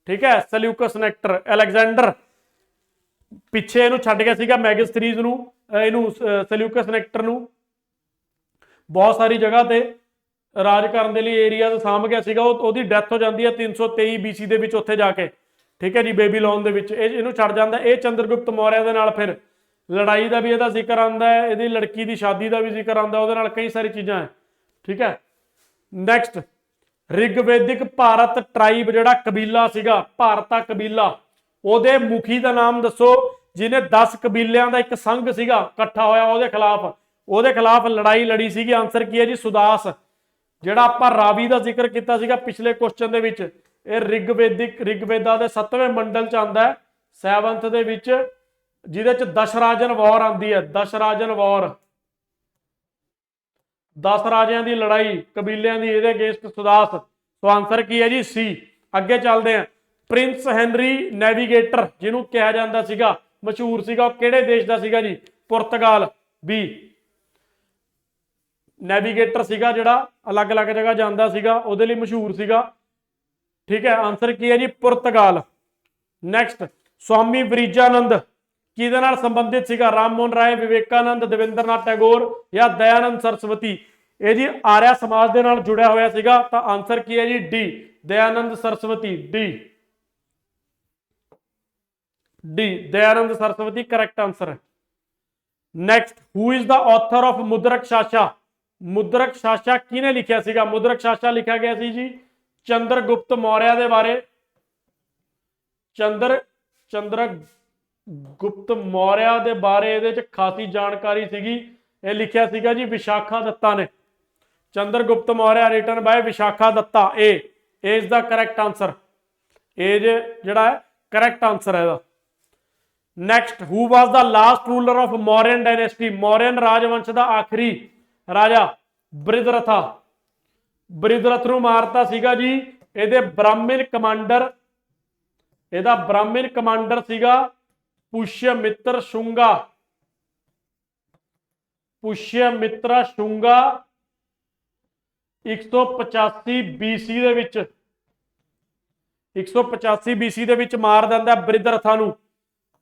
ਠੀਕ ਹੈ। ਸੈਲਿਊਕਸ ਨੈਕਟਰ। ਅਲੈਗਜ਼ੈਂਡਰ ਪਿੱਛੇ ਇਹਨੂੰ ਛੱਡ ਗਿਆ ਸੀਗਾ ਮੈਗਸਥਨੀਜ਼ ਨੂੰ, ਇਹਨੂੰ ਸੈਲਿਊਕਸ ਨੈਕਟਰ ਨੂੰ ਬਹੁਤ ਸਾਰੀ ਜਗ੍ਹਾ ਤੇ ਰਾਜ ਕਰਨ ਦੇ ਲਈ ਏਰੀਆ ਸਾਂਭ ਗਿਆ ਸੀਗਾ। ਉਹਦੀ ਡੈਥ ਹੋ ਜਾਂਦੀ ਹੈ 323 BC ਦੇ ਵਿੱਚ ਉੱਥੇ ਜਾ ਕੇ, ਠੀਕ ਹੈ ਜੀ, ਬੇਬੀਲੋਨ ਦੇ ਵਿੱਚ। ਇਹਨੂੰ ਛੱਡ ਜਾਂਦਾ। ਇਹ ਚੰਦਰਗੁਪਤ ਮੌਰਿਆ ਦੇ ਨਾਲ ਫਿਰ ਲੜਾਈ ਦਾ ਵੀ ਇਹਦਾ ਜ਼ਿਕਰ ਆਉਂਦਾ ਹੈ, ਇਹਦੀ ਲੜਕੀ ਦੀ ਸ਼ਾਦੀ ਦਾ ਵੀ ਜ਼ਿਕਰ ਆਉਂਦਾ, ਉਹਦੇ ਨਾਲ ਕਈ ਸਾਰੀ ਚੀਜ਼ਾਂ ਹੈ, ਠੀਕ ਹੈ। ਨੈਕਸਟ, ਰਿਗਵੈਦਿਕ ਭਾਰਤ ਟ੍ਰਾਈਬ ਜਿਹੜਾ ਕਬੀਲਾ ਸੀਗਾ, ਭਾਰਤਾ ਕਬੀਲਾ, ਉਹਦੇ ਮੁਖੀ ਦਾ ਨਾਮ ਦੱਸੋ ਜਿਹਨੇ 10 ਕਬੀਲਿਆਂ ਦਾ ਇੱਕ ਸੰਘ ਸੀਗਾ ਇਕੱਠਾ ਹੋਇਆ ਉਹਦੇ ਖਿਲਾਫ ਲੜਾਈ ਲੜੀ ਸੀਗੀ। ਆਨਸਰ ਕੀ ਹੈ ਜੀ? ਸੁਦਾਸ। ਜਿਹੜਾ ਆਪਾਂ ਰਾਵੀ ਦਾ ਜ਼ਿਕਰ ਕੀਤਾ ਸੀਗਾ ਪਿਛਲੇ ਕੁਐਸਚਨ ਦੇ ਵਿੱਚ, ਇਹ ਰਿਗਵੇਦਾ ਦੇ 7ਵੇਂ ਮੰਡਲ ਚ ਆਉਂਦਾ ਹੈ, 7th ਦੇ ਵਿੱਚ, ਜਿਹਦੇ ਚ ਦਸ਼ਰਾਜਨ ਵਾਰ ਆਉਂਦੀ ਹੈ। ਦਸ਼ਰਾਜਨ ਵਾਰ, 10 ਰਾਜਿਆਂ ਦੀ ਲੜਾਈ ਕਬੀਲਿਆਂ ਦੀ, ਇਹਦੇ ਅਗੇਂਸਟ ਸੁਦਾਸ। ਸੋ ਆਨਸਰ ਕੀ ਹੈ ਜੀ? ਸੀ। ਅੱਗੇ ਚੱਲਦੇ ਹਾਂ। ਪ੍ਰਿੰਸ ਹੈਨਰੀ ਨੈਵੀਗੇਟਰ ਜਿਹਨੂੰ ਕਿਹਾ ਜਾਂਦਾ ਸੀਗਾ, ਮਸ਼ਹੂਰ ਸੀਗਾ, ਉਹ ਕਿਹੜੇ ਦੇਸ਼ ਦਾ ਸੀਗਾ ਜੀ? ਪੁਰਤਗਾਲ। ਬੀ। ਨੈਵੀਗੇਟਰ ਸੀਗਾ ਜਿਹੜਾ ਅਲੱਗ-ਅਲੱਗ ਜਗ੍ਹਾ ਜਾਂਦਾ ਸੀਗਾ, ਉਹਦੇ ਲਈ ਮਸ਼ਹੂਰ ਸੀਗਾ। ਠੀਕ ਹੈ, ਆਨਸਰ ਕੀ ਹੈ ਜੀ? ਪੁਰਤਗਾਲ। ਨੈਕਸਟ, ਸਵਾਮੀ ਵਿਵੇਕਾਨੰਦ ਕਿਹਦੇ ਨਾਲ ਸੰਬੰਧਿਤ ਸੀਗਾ? ਰਾਮ ਮੋਹਨ ਰਾਏ, ਵਿਵੇਕਾਨੰਦ, ਦੇਵੇਂਦਰਨਾਥ ਟੈਗੋਰ ਜਾਂ ਦਇਆਨੰਦ ਸਰਸਵਤੀ? ਇਹ ਜੀ ਆਰਿਆ ਸਮਾਜ ਦੇ ਨਾਲ ਜੁੜਿਆ ਹੋਇਆ ਸੀਗਾ, ਤਾਂ ਆਨਸਰ ਕੀ ਹੈ ਜੀ? D, Dayanand Saraswati. D Dayanand Saraswati correct answer ਹੈ। Next, who is the author of Mudrarakshasa? Mudrarakshasa ਕਿਹਨੇ ਲਿਖਿਆ ਸੀਗਾ? ਮੁਦਰਕ ਸ਼ਾਸਾ ਲਿਖਿਆ ਗਿਆ ਸੀ ਜੀ ਚੰਦਰਗੁਪਤ ਮੌਰਿਆ ਦੇ ਬਾਰੇ। ਚੰਦਰਗੁਪਤ ਮੌਰਿਆ ਦੇ ਬਾਰੇ ਇਹਦੇ ਚ ਖਾਸੀ ਜਾਣਕਾਰੀ ਸੀਗੀ। ਇਹ ਲਿਖਿਆ ਸੀਗਾ ਜੀ ਵਿਸ਼ਾਖਾ ਦੱਤਾ ਨੇ। Chandragupta Maurya written by Vishakha Datta. A is the correct answer. A ਜਿਹੜਾ ਹੈ ਕਰੈਕਟ ਆਨਸਰ ਹੈ ਇਹਦਾ। Next, who was the last ruler of Mauryan dynasty? Mauryan ਰਾਜਵੰਸ਼ ਦਾ ਆਖਰੀ ਰਾਜਾ ਬ੍ਰਿਧਰਥਾ। ਬ੍ਰਿਧਰਥ ਨੂੰ ਮਾਰਤਾ ਸੀਗਾ ਜੀ ਇਹਦੇ ਬ੍ਰਾਹਮਣ ਕਮਾਂਡਰ, ਇਹਦਾ ਬ੍ਰਾਹਮਣ ਕਮਾਂਡਰ ਸੀਗਾ ਪੁਸ਼ਯਮਿਤਰ ਸ਼ੁੰਗਾ। ਪੁਸ਼ਯਮਿਤਰਾ ਸ਼ੁੰਗਾ 185 BC ਦੇ ਵਿੱਚ, 185 BC ਦੇ ਵਿੱਚ ਮਾਰ ਦਿੰਦਾ ਬ੍ਰਿਧਰਥਾ ਨੂੰ।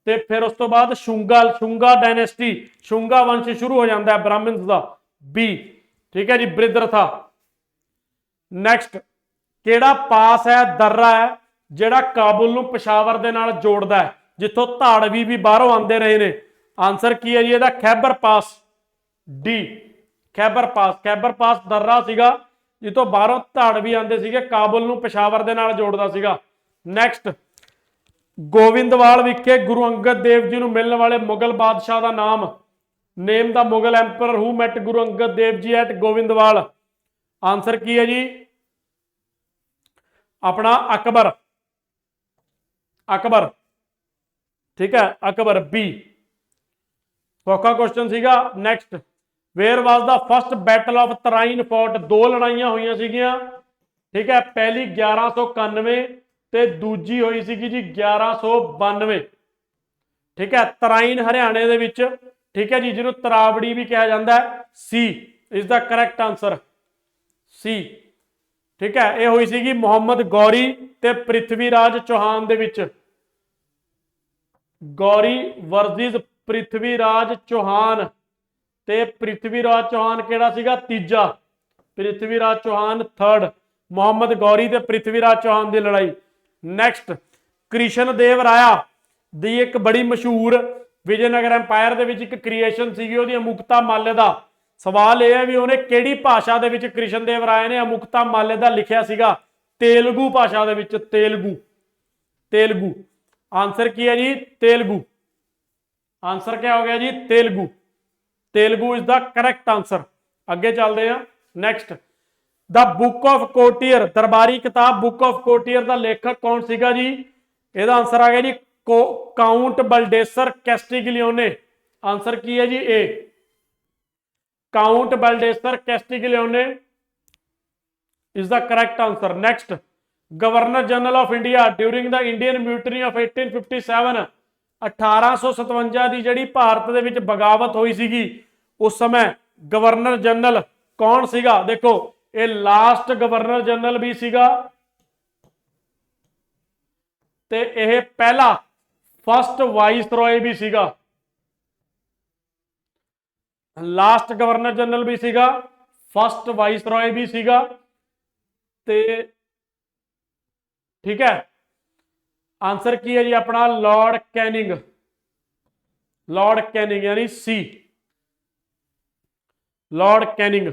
ਤੇ ਫਿਰ ਉਸ ਤੋਂ ਬਾਅਦ ਸ਼ੁੰਗਾ ਡਾਇਨੈਸਟੀ, ਸ਼ੁੰਗਾ ਵੰਸ਼ ਸ਼ੁਰੂ ਹੋ ਜਾਂਦਾ ਹੈ ਬ੍ਰਾਹਮਣ ਦਾ। ਬੀ। ਠੀਕ ਹੈ ਜੀ, ਬ੍ਰਿਧਰਥਾ। ਨੈਕਸਟ, ਕਿਹੜਾ ਪਾਸ ਹੈ, ਦर्रा ਹੈ, ਜਿਹੜਾ ਕਾਬੁਲ ਨੂੰ ਪਿਸ਼ਾਵਰ ਦੇ ਨਾਲ ਜੋੜਦਾ ਹੈ, ਜਿੱਥੋਂ ਧਾੜਵੀ ਵੀ ਬਾਹਰੋਂ ਆਉਂਦੇ ਰਹੇ ਨੇ? ਆਨਸਰ ਕੀ ਹੈ ਜੀ ਇਹਦਾ? ਖੈਬਰ ਪਾਸ। ਡੀ, ਖੈਬਰ ਪਾਸ। ਖੈਬਰ ਪਾਸ ਦर्रा ਸੀਗਾ ਜਿੱਥੋਂ ਬਾਹਰੋਂ ਧਾੜਵੀ ਆਉਂਦੇ ਸੀਗੇ, ਕਾਬੁਲ ਨੂੰ ਪਿਸ਼ਾਵਰ ਦੇ ਨਾਲ ਜੋੜਦਾ ਸੀਗਾ। ਨੈਕਸਟ, ਗੋਬਿੰਦਵਾਲ ਵਿਖੇ ਗੁਰੂ ਅੰਗਦ ਦੇਵ ਜੀ ਨੂੰ ਮਿਲਣ ਵਾਲੇ ਮੁਗਲ ਬਾਦਸ਼ਾਹ ਦਾ ਨਾਮ? ਨੇਮ ਦਾ ਮੁਗਲ ਐਂਪਰਰ ਹੂ mat Guru Angad Dev ji at Gobindwal? Answer ਕੀ ਹੈ ਜੀ ਆਪਣਾ? ਅਕਬਰ। ਅਕਬਰ। ਠੀਕ ਹੈ, ਅਕਬਰ। ਬੀ। ਸੌਖਾ ਕੁਐਸਚਨ ਸੀਗਾ। Next, where was the first battle of Tarain fought? 2 ਲੜਾਈਆਂ ਹੋਈਆਂ ਸੀਗੀਆਂ। ਠੀਕ ਹੈ, ਪਹਿਲੀ 1191 ਤੇ ਦੂਜੀ ਹੋਈ ਸੀਗੀ ਜੀ 1192। ਠੀਕ ਹੈ, ਤਰਾਈਨ ਹਰਿਆਣੇ ਦੇ ਵਿੱਚ। ਠੀਕ ਹੈ ਜੀ, ਜਿਹਨੂੰ ਤਰਾਵੜੀ ਵੀ ਕਿਹਾ ਜਾਂਦਾ ਹੈ। C is the correct answer. C. ਠੀਕ ਹੈ, ਇਹ ਹੋਈ ਸੀਗੀ ਮੁਹੰਮਦ ਗੌਰੀ ਤੇ ਪ੍ਰਿਥਵੀ ਰਾਜ ਚੌਹਾਨ ਦੇ ਵਿੱਚ। ਗੌਰੀ ਵਰਸਿਸ ਪ੍ਰਿਥਵੀ ਰਾਜ ਚੌਹਾਨ, ਤੇ ਪ੍ਰਿਥਵੀ ਰਾਜ ਚੌਹਾਨ ਕਿਹੜਾ ਸੀਗਾ? ਤੀਜਾ। ਪ੍ਰਿਥਵੀ ਰਾਜ ਚੌਹਾਨ 3rd। ਮੁਹੰਮਦ ਗੌਰੀ ਤੇ ਪ੍ਰਿਥਵੀ ਰਾਜ ਚੌਹਾਨ ਦੀ ਲੜਾਈ। ਨੈਕਸਟ, ਕ੍ਰਿਸ਼ਨ ਦੇਵ ਰਾਇਆ ਦੀ ਇੱਕ ਬੜੀ ਮਸ਼ਹੂਰ ਵਿਜੇਨਗਰ ਐਮਪਾਇਰ ਦੇ ਵਿੱਚ ਇੱਕ ਕ੍ਰੀਏਸ਼ਨ ਸੀਗੀ ਉਹਦੀ, ਅਮੁਕਤਾ ਮਾਲੇ ਦਾ। ਸਵਾਲ ਇਹ ਹੈ ਵੀ ਉਹਨੇ ਕਿਹੜੀ ਭਾਸ਼ਾ ਦੇ ਵਿੱਚ ਕ੍ਰਿਸ਼ਨ ਦੇਵ ਰਾਏ ਨੇ ਅਮੁਕਤਾ ਮਾਲੇ ਦਾ ਲਿਖਿਆ ਸੀਗਾ? ਤੇਲਗੂ ਭਾਸ਼ਾ ਦੇ ਵਿੱਚ। ਤੇਲਗੂ। ਆਨਸਰ ਕੀ ਹੈ ਜੀ? ਤੇਲਗੂ। ਆਨਸਰ ਕਿਆ ਹੋ ਗਿਆ ਜੀ? Telugu. Telugu is the correct answer. ਅੱਗੇ ਚੱਲਦੇ ਆ। ਨੈਕਸਟ, ਦਾ ਬੁੱਕ ਆਫ ਕੋਟੀਅਰ, ਦਰਬਾਰੀ ਕਿਤਾਬ ਬੁੱਕ ਆਫ ਕੋਟੀਅਰ ਦਾ ਲੇਖਕ ਕੌਣ ਸੀਗਾ ਜੀ? ਇਹਦਾ ਆਨਸਰ ਆ ਗਿਆ ਜੀ ਕਾਉਂਟ ਬਲਡੇਸਰ ਕੈਸਟਿਗਲਿਓਨੇ। ਆਨਸਰ ਕੀ ਹੈ ਜੀ? A, Count Baldassare Castiglione is the correct answer. Next, governor general of India during the Indian mutiny of 1857, 1857 ਦੀ ਜਿਹੜੀ ਭਾਰਤ ਦੇ ਵਿੱਚ ਬਗਾਵਤ ਹੋਈ ਸੀਗੀ, ਉਸ ਸਮੇਂ ਗਵਰਨਰ ਜਨਰਲ ਕੌਣ ਸੀਗਾ? ਦੇਖੋ, ਇਹ ਲਾਸਟ ਗਵਰਨਰ ਜਨਰਲ ਵੀ ਸੀਗਾ ਤੇ ਇਹ ਪਹਿਲਾ ਫਸਟ ਵਾਈਸਰॉय ਵੀ ਸੀਗਾ। ਲਾਸਟ ਗਵਰਨਰ ਜਨਰਲ ਵੀ ਸੀਗਾ, ਫਸਟ ਵਾਈਸरॉय ਵੀ ਸੀਗਾ। ਤੇ ਠੀਕ ਹੈ, ਆंसर ਕੀ ਹੈ ਜੀ ਆਪਣਾ? Lord Canning. लॉर्ड कैनिंग यानी सी, लॉर्ड कैनिंग।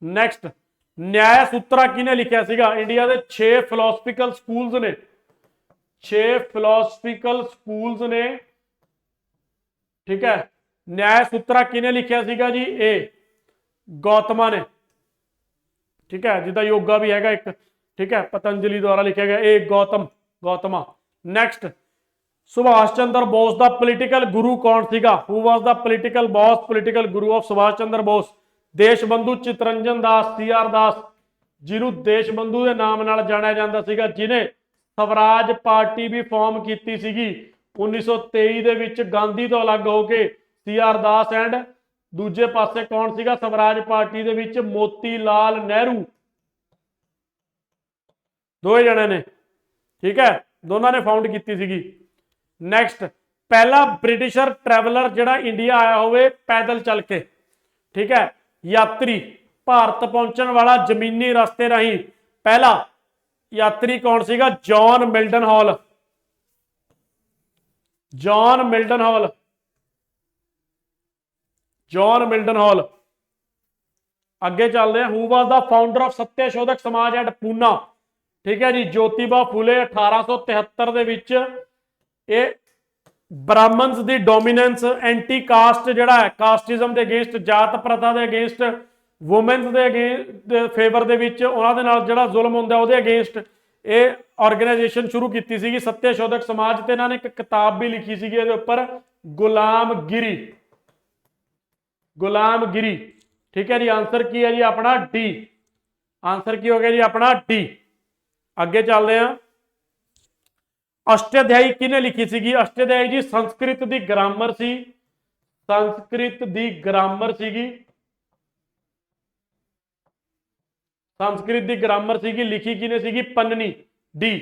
नेक्स्ट, न्याय सूत्रा किने लिखिया सीगा? इंडिया के 6 फिलोसफिकल स्कूल्स ने, 6 फिलोसफिकल स्कूल्स ने, ठीक है। न्याय सूत्रा किने लिखिया सीगा जी? ए गौतमा ने, ठीक है, जिदा योगा भी हैगा एक, ठीक है, पतंजलि द्वारा लिखा गया, ए गौतमा। नेक्स्ट, सुभाष चंद्र बोस का पोलिटिकल गुरु कौन सीगा? Who was the political guru of Subhash Chandra Bose? Deshbandhu Chittaranjan Das, CR Das, जिन्हों देशबंधु के नाम नाल जानिया जांदा सीगा, जिन्हें स्वराज पार्टी भी फॉर्म की सीगी 1923 दे विच गांधी तो अलग होके, CR दास एंड दूजे पासे कौन सीगा स्वराज पार्टी दे विच? मोती लाल नेहरू, दो जने ने, ठीक है, दोनों ने फाउंड की सीगी। नैक्सट, पहला ब्रिटिशर ट्रैवलर जिहड़ा इंडिया आया होवे पैदल चल के, ठीक है, यात्री भारत पहुंचने वाला जमीनी रास्ते राही पहला यात्री कौन सीगा? John Milton hall, John Milton hall, John Milton hall. अगे चलते हैं, who was the founder of Satyashodhak Samaj eight Poona? ठीक है जी, ज्योतिबा फुले। 1873 दे विच ये ब्राह्मण्स दी डोमीनेंस, एंटी कास्ट जिहड़ा है, कास्टिज्म दे अगेंस्ट, जात प्रथा दे अगेंस्ट, वुमेन्स दे अगेंस्ट फेवर दे विच उहनां दे नाल जिहड़ा जुल्म हुंदा उहदे अगेंस्ट ये ऑर्गेनाइजेशन शुरू की सीगी सत्यशोधक समाज। ते इन्हां ने एक किताब भी लिखी सीगी इहदे उपर, गुलामगिरी, गुलामगिरी, ठीक है जी। आंसर की है जी अपना डी, आंसर की हो गया जी अपना डी। अगे चलते हैं, अष्टाध्यायी किने लिखी सीगी? अष्टाध्यायी जी संस्कृत दी ग्रामर सी, संस्कृत दी ग्रामर सीगी, संस्कृत दी ग्रामर सीगी। लिखी किने सीगी? पन्ननी, डी,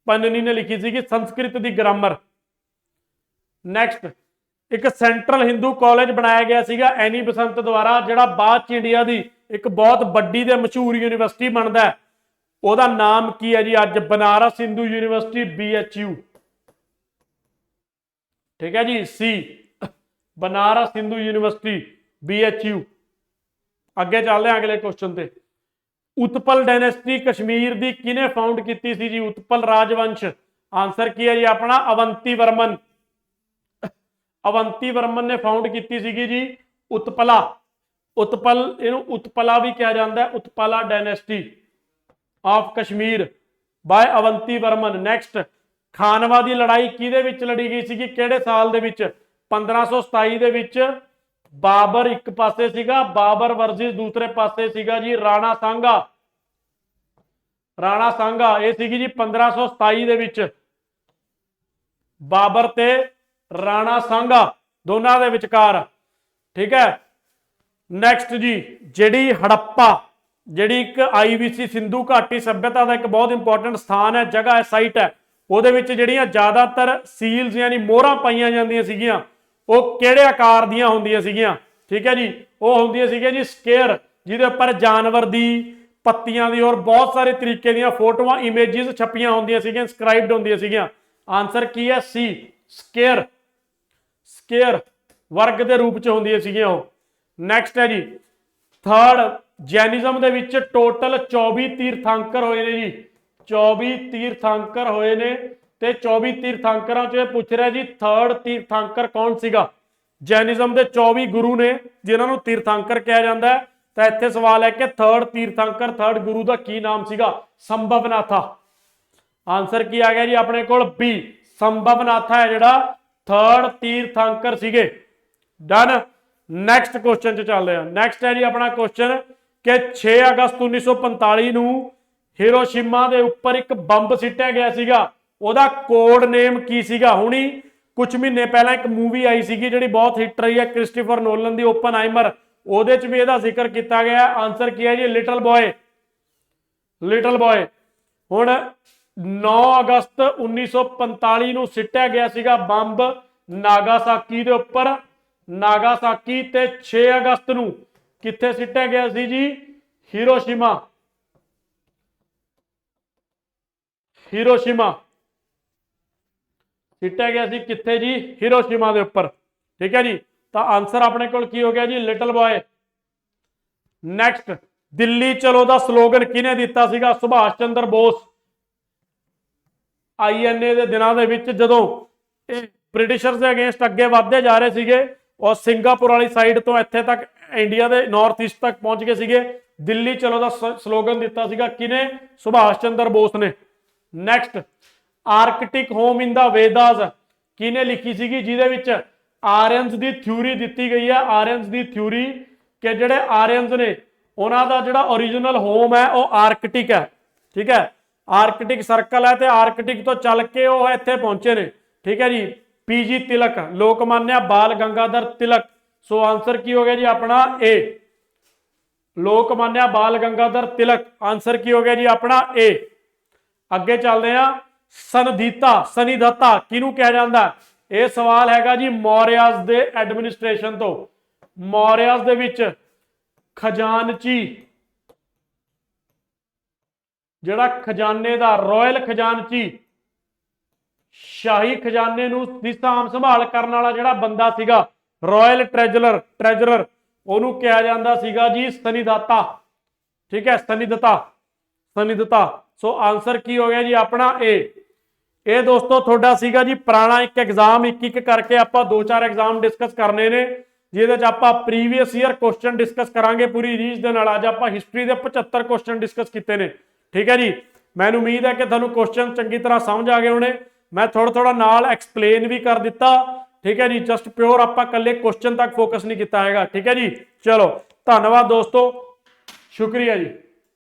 पन्ननी ने लिखी सीगी संस्कृत दी ग्रामर। नैक्सट, एक सेंट्रल हिंदू कॉलेज बनाया गया सीगा एनी बसंत द्वारा, जिहड़ा बाद च इंडिया दी एक बहुत बड़ी ते मशहूर यूनिवर्सिटी बनता है, ਉਹਦਾ नाम की है जी अज? बनारस हिंदू यूनिवर्सिटी, BHU, ठीक है जी, सी बनारस हिंदू यूनिवर्सिटी BHU। अगे चलते हैं अगले क्वेश्चन पे, उत्पल डायनेस्टी कश्मीर दी किने फाउंड की सी जी? उत्पल राजवंश। आंसर की है जी अपना अवंती वर्मन, अवंती वर्मन ने फाउंड की सीगी जी उत्पला, उत्पल, इहनूं उत्पला भी कहा जाता है, Utpala dynasty of Kashmir by Avanti Varman. Next, Khanwa की लड़ाई किहदे विच लड़ी गई सी? किहड़े साल दे विच? 1527 दे विच। बाबर एक पासे सीगा, बाबर वर्सेस दूसरे पासे सीगा जी राणा सांगा, राणा सांगा। ये सीगी जी 1527 दे विच, बाबर ते राणा सांगा दोनों के विचकार, ठीक है। नैक्सट जी, जिहड़ी हड़प्पा, जिहड़ी एक IBC सिंधु घाटी सभ्यता का एक बहुत इंपॉर्टेंट स्थान है, जगह है, साइट है, ਉਹਦੇ ਵਿੱਚ ਜਿਹੜੀਆਂ ਜ਼ਿਆਦਾतर ਸੀਲਸ यानी मोहरां पाईयां ਜਾਂਦੀਆਂ ਸੀਗੀਆਂ ਉਹ ਕਿਹੜੇ ਆਕਾਰ ਦੀਆਂ ਹੁੰਦੀਆਂ ਸੀਗੀਆਂ? ठीक है जी, ਉਹ ਹੁੰਦੀਆਂ ਸੀਗੀਆਂ ਜੀ ਸਕੇਅਰ, ਜਿਹਦੇ ਉੱਪਰ ਜਾਨਵਰ ਦੀ, ਪੱਤੀਆਂ ਦੀ और बहुत सारे तरीके ਦੀਆਂ फोटोआं इमेजेस छपियां ਹੁੰਦੀਆਂ ਸੀਗੀਆਂ, इंस्क्राइब्ड ਹੁੰਦੀਆਂ ਸੀਗੀਆਂ। आंसर की है? सी ਸਕੇਅਰ, ਸਕੇਅਰ वर्ग के रूप च ਹੁੰਦੀਆਂ ਸੀਗੀਆਂ ਉਹ। नैक्सट है जी, थर्ड, जैनिज्म ਦੇ ਵਿੱਚ टोटल 24 तीर्थांकर ਹੋਏ ਨੇ जी, 24 तीर्थांकर होए ने, ते 24 तीर्थांकरां चों ये पूछ रहा जी थर्ड तीर्थांकर कौन सीगा? जैनिज्म के 24 गुरु ने जिन्हां नूं तीर्थांकर कहा जाता है, तो इत्थे सवाल है कि थर्ड तीर्थांकर, थर्ड गुरु का की नाम सीगा? संभवनाथा। आंसर की आ गया जी अपने कोल बी, संभवनाथा है जिहड़ा थर्ड तीर्थांकर सीगे। डन। नैक्सट क्वेश्चन चलते हैं। नैक्सट है जी अपना क्वेश्चन कि 6 अगस्त 1945 नूं हिरोशिमा के उपर एक बंब सिटिया गया सीगा, ਉਹਦਾ कोड नेम की सीगा? हुणी कुछ महीने पहला एक मूवी आई सीगी जिहड़ी बहुत हिट रही है, क्रिस्टोफर नोलन दी ओपनहाइमर, ਉਹਦੇ च भी ਇਹਦਾ जिक्र किया गया। आंसर की है जी लिटल बॉय, लिटल बॉय। हुण 9 अगस्त 1945 नूं सिटिया गया सीगा बंब नागासाकी दे उपर, नागासाकी, ते 6 अगस्त नूं कित्थे सिटिया गया सी जी? हिरोशिमा, हिरोशिमा सिटिया गया सी कित्थे जी? हिरोशिमा के उपर, ठीक है जी। तो आंसर अपने को की हो गया जी लिटल बॉय। नैक्सट, ਦਿੱਲੀ ਚਲੋ ਦਾ ਸਲੋਗਨ ਕਿਹਨੇ ਦਿੱਤਾ ਸੀਗਾ? ਸੁਭਾਸ਼ ਚੰਦਰ ਬੋਸ। ਆਈਐਨਏ ਦੇ ਦਿਨਾਂ ਦੇ ਵਿੱਚ ਜਦੋਂ ਇਹ ਬ੍ਰਿਟਿਸ਼ਰਸ ਦੇ ਅਗੇਂਸਟ ਅੱਗੇ ਵਧਦੇ ਜਾ ਰਹੇ ਸੀਗੇ ਔਰ ਸਿੰਗਾਪੁਰ ਵਾਲੀ ਸਾਈਡ ਤੋਂ ਇੱਥੇ ਤੱਕ ਇੰਡੀਆ ਦੇ ਨਾਰਥ ਈਸਟ ਤੱਕ ਪਹੁੰਚ ਗਏ ਸੀਗੇ, ਦਿੱਲੀ ਚਲੋ ਦਾ ਸਲੋਗਨ ਦਿੱਤਾ ਸੀਗਾ ਕਿਹਨੇ? ਸੁਭਾਸ਼ ਚੰਦਰ ਬੋਸ ਨੇ। ਨੈਕਸਟ, ਆਰਕਟਿਕ ਹੋਮ ਇਨ ਦਾ ਵੇਦਾਸ ਕਿਹਨੇ ਲਿਖੀ ਸੀਗੀ? ਜਿਹਦੇ ਵਿੱਚ ਆਰੀਅਨਸ ਦੀ ਥਿਊਰੀ ਦਿੱਤੀ ਗਈ ਹੈ। ਆਰੀਅਨਸ ਦੀ ਥਿਊਰੀ ਕਿ ਜਿਹੜੇ ਆਰੀਅਨਸ ਨੇ ਉਹਨਾਂ ਦਾ ਜਿਹੜਾ ਓਰੀਜਨਲ ਹੋਮ ਹੈ ਉਹ ਆਰਕਟਿਕ ਹੈ। ਠੀਕ ਹੈ, ਆਰਕਟਿਕ ਸਰਕਲ ਹੈ ਤੇ ਆਰਕਟਿਕ ਤੋਂ ਚੱਲ ਕੇ ਉਹ ਇੱਥੇ ਪਹੁੰਚੇ ਨੇ। ਠੀਕ ਹੈ ਜੀ। ਪੀਜੀ ਤਿਲਕ, ਲੋਕਮਾਨਿਆ ਬਾਲ ਗੰਗਾਧਰ ਤਿਲਕ। ਸੋ ਆਂਸਰ ਕੀ ਹੋ ਗਿਆ ਜੀ ਆਪਣਾ? ਏ, ਲੋਕਮਾਨਿਆ ਬਾਲ ਗੰਗਾਧਰ ਤਿਲਕ। ਆਂਸਰ ਕੀ ਹੋ ਗਿਆ ਜੀ ਆਪਣਾ? ਏ। ਅੱਗੇ ਚੱਲਦੇ ਆ। ਸਨਦੀਤਾ, ਸਨੀਦਤਾ ਕਿਹਨੂੰ ਕਿਹਾ ਜਾਂਦਾ? ਇਹ ਸਵਾਲ ਹੈਗਾ ਜੀ ਮੌਰਿਆਸ ਦੇ ਐਡਮਿਨਿਸਟ੍ਰੇਸ਼ਨ ਤੋਂ। ਮੌਰਿਆਸ ਦੇ ਵਿੱਚ ਖਜ਼ਾਨਚੀ, ਜਿਹੜਾ ਖਜ਼ਾਨੇ ਦਾ ਰਾਇਲ ਖਜ਼ਾਨਚੀ, ਸ਼ਾਹੀ ਖਜ਼ਾਨੇ ਨੂੰ ਦੀ ਸਾਂਭ ਸੰਭਾਲ ਕਰਨ ਵਾਲਾ ਜਿਹੜਾ ਬੰਦਾ ਸੀਗਾ, ਰਾਇਲ ਟ੍ਰੈਜਰਰ, ਉਹਨੂੰ ਕਿਹਾ ਜਾਂਦਾ ਸੀਗਾ ਜੀ ਸਨੀਦਾਤਾ। ਠੀਕ ਹੈ, ਸਨੀਦਤਾ। ਸੋ ਆਂਸਰ ਕੀ ਹੋ ਗਿਆ ਜੀ ਆਪਣਾ? ਏ। ਇਹ ਦੋਸਤੋ ਤੁਹਾਡਾ ਸੀਗਾ ਜੀ ਪੁਰਾਣਾ ਇੱਕ ਐਗਜ਼ਾਮ, ਇੱਕ ਕਰਕੇ ਆਪਾਂ 2-4 ਐਗਜ਼ਾਮ ਡਿਸਕਸ ਕਰਨੇ ਨੇ, ਜਿਹਦੇ ਚ ਆਪਾਂ ਪ੍ਰੀਵੀਅਸ ਈਅਰ ਕੁਐਸਚਨ ਡਿਸਕਸ ਕਰਾਂਗੇ ਪੂਰੀ ਰੀਝ ਦੇ ਨਾਲ। ਅੱਜ ਆਪਾਂ ਹਿਸਟਰੀ ਦੇ 75 ਕੁਐਸਚਨ ਡਿਸਕਸ ਕੀਤੇ ਨੇ। ਠੀਕ ਹੈ ਜੀ। ਮੈਨੂੰ ਉਮੀਦ ਹੈ ਕਿ ਤੁਹਾਨੂੰ ਕੁਐਸਚਨ ਚੰਗੀ ਤਰ੍ਹਾਂ ਸਮਝ ਆ ਗਏ ਹੋਣੇ। ਮੈਂ ਥੋੜਾ ਨਾਲ ਐਕਸਪਲੇਨ ਵੀ ਕਰ ਦਿੱਤਾ। ਠੀਕ ਹੈ ਜੀ। ਜਸਟ ਪਿਓਰ ਆਪਾਂ ਇਕੱਲੇ ਕੁਐਸਚਨ ਤੱਕ ਫੋਕਸ ਨਹੀਂ ਕੀਤਾ ਹੈਗਾ। ਠੀਕ ਹੈ ਜੀ। ਚਲੋ ਧੰਨਵਾਦ ਦੋਸਤੋ, ਸ਼ੁਕਰੀਆ ਜੀ।